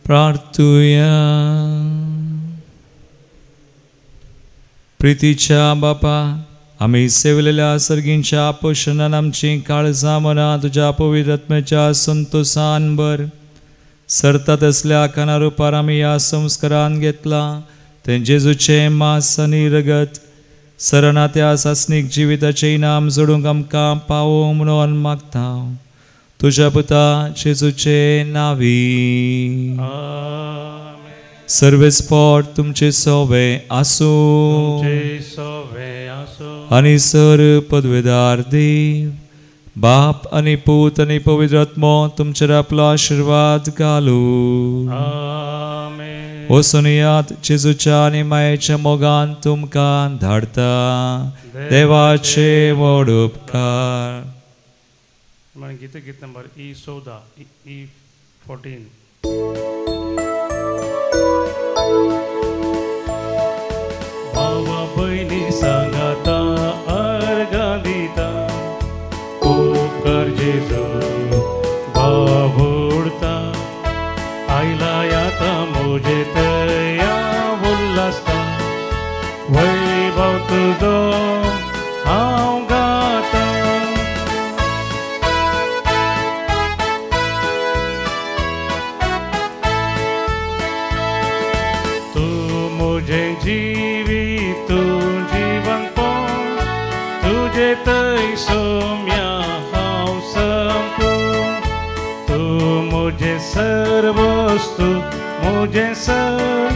प्रार्थुया प्रितीच्या बापा आम्ही सेवलेल्या सर्गींच्या पोषणान आमची काळजां मना तुज्या पवित्र आत्म्याच्या संतोषान भर सरतात असल्या कानारुपार आम्ही या संस्कारान घेतला ते जेजूचे मांस आनी रगत सरणा त्या सासनीक जिविताचे इनाम जोडूंक आमकां पावो म्हणून मागता तुझ्या पुता जेजूचे नावी सर्वेस्पोट तुमचे सवे आसो आणि सर पदवेदार देव बाप आणि पूत आणि पवित्र आत्मो तुमचेर आपलो आशीर्वाद घालू वसुनियात जेजूच्या आणि मायेच्या मोगान तुमकां धाडता देवाचे व्हड उपकार गीत नंबर E14 भावा बहिणी सांगाता अर्गा दिता उपकार जेजू भावोडता आयला याता मोजे तया उल्हासता वैभव तुझो हांव गाता मुझे जीवी तू जीवन पो तुझे तै सोम्या हांव संपूर्ण तू मुझे सर्वस्तु मुझे सर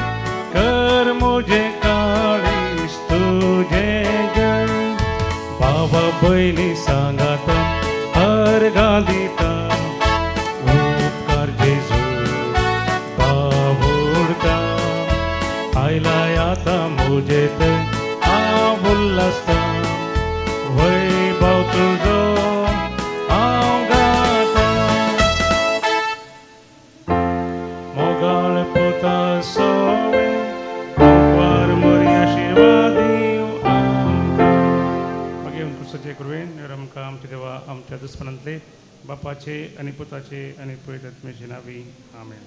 कर मुझे काळीस तुझे जन बाबा बहिणी सांगाता हर घालिता उपकार जेजू बावडता आयला आता मुझे ते उल्हासता वैभव तुझो हांव गाता मोगाळ पुता सोवे वार मरी आशीर्वाद दिव आमकां मागीर पुस्तकाचे करुवेन आमकां आमचे देवा आमच्या दुस्मनांतले बापाचे आनी पुताचे आनी पवित्र आत्म्याचे नांवी आमेन.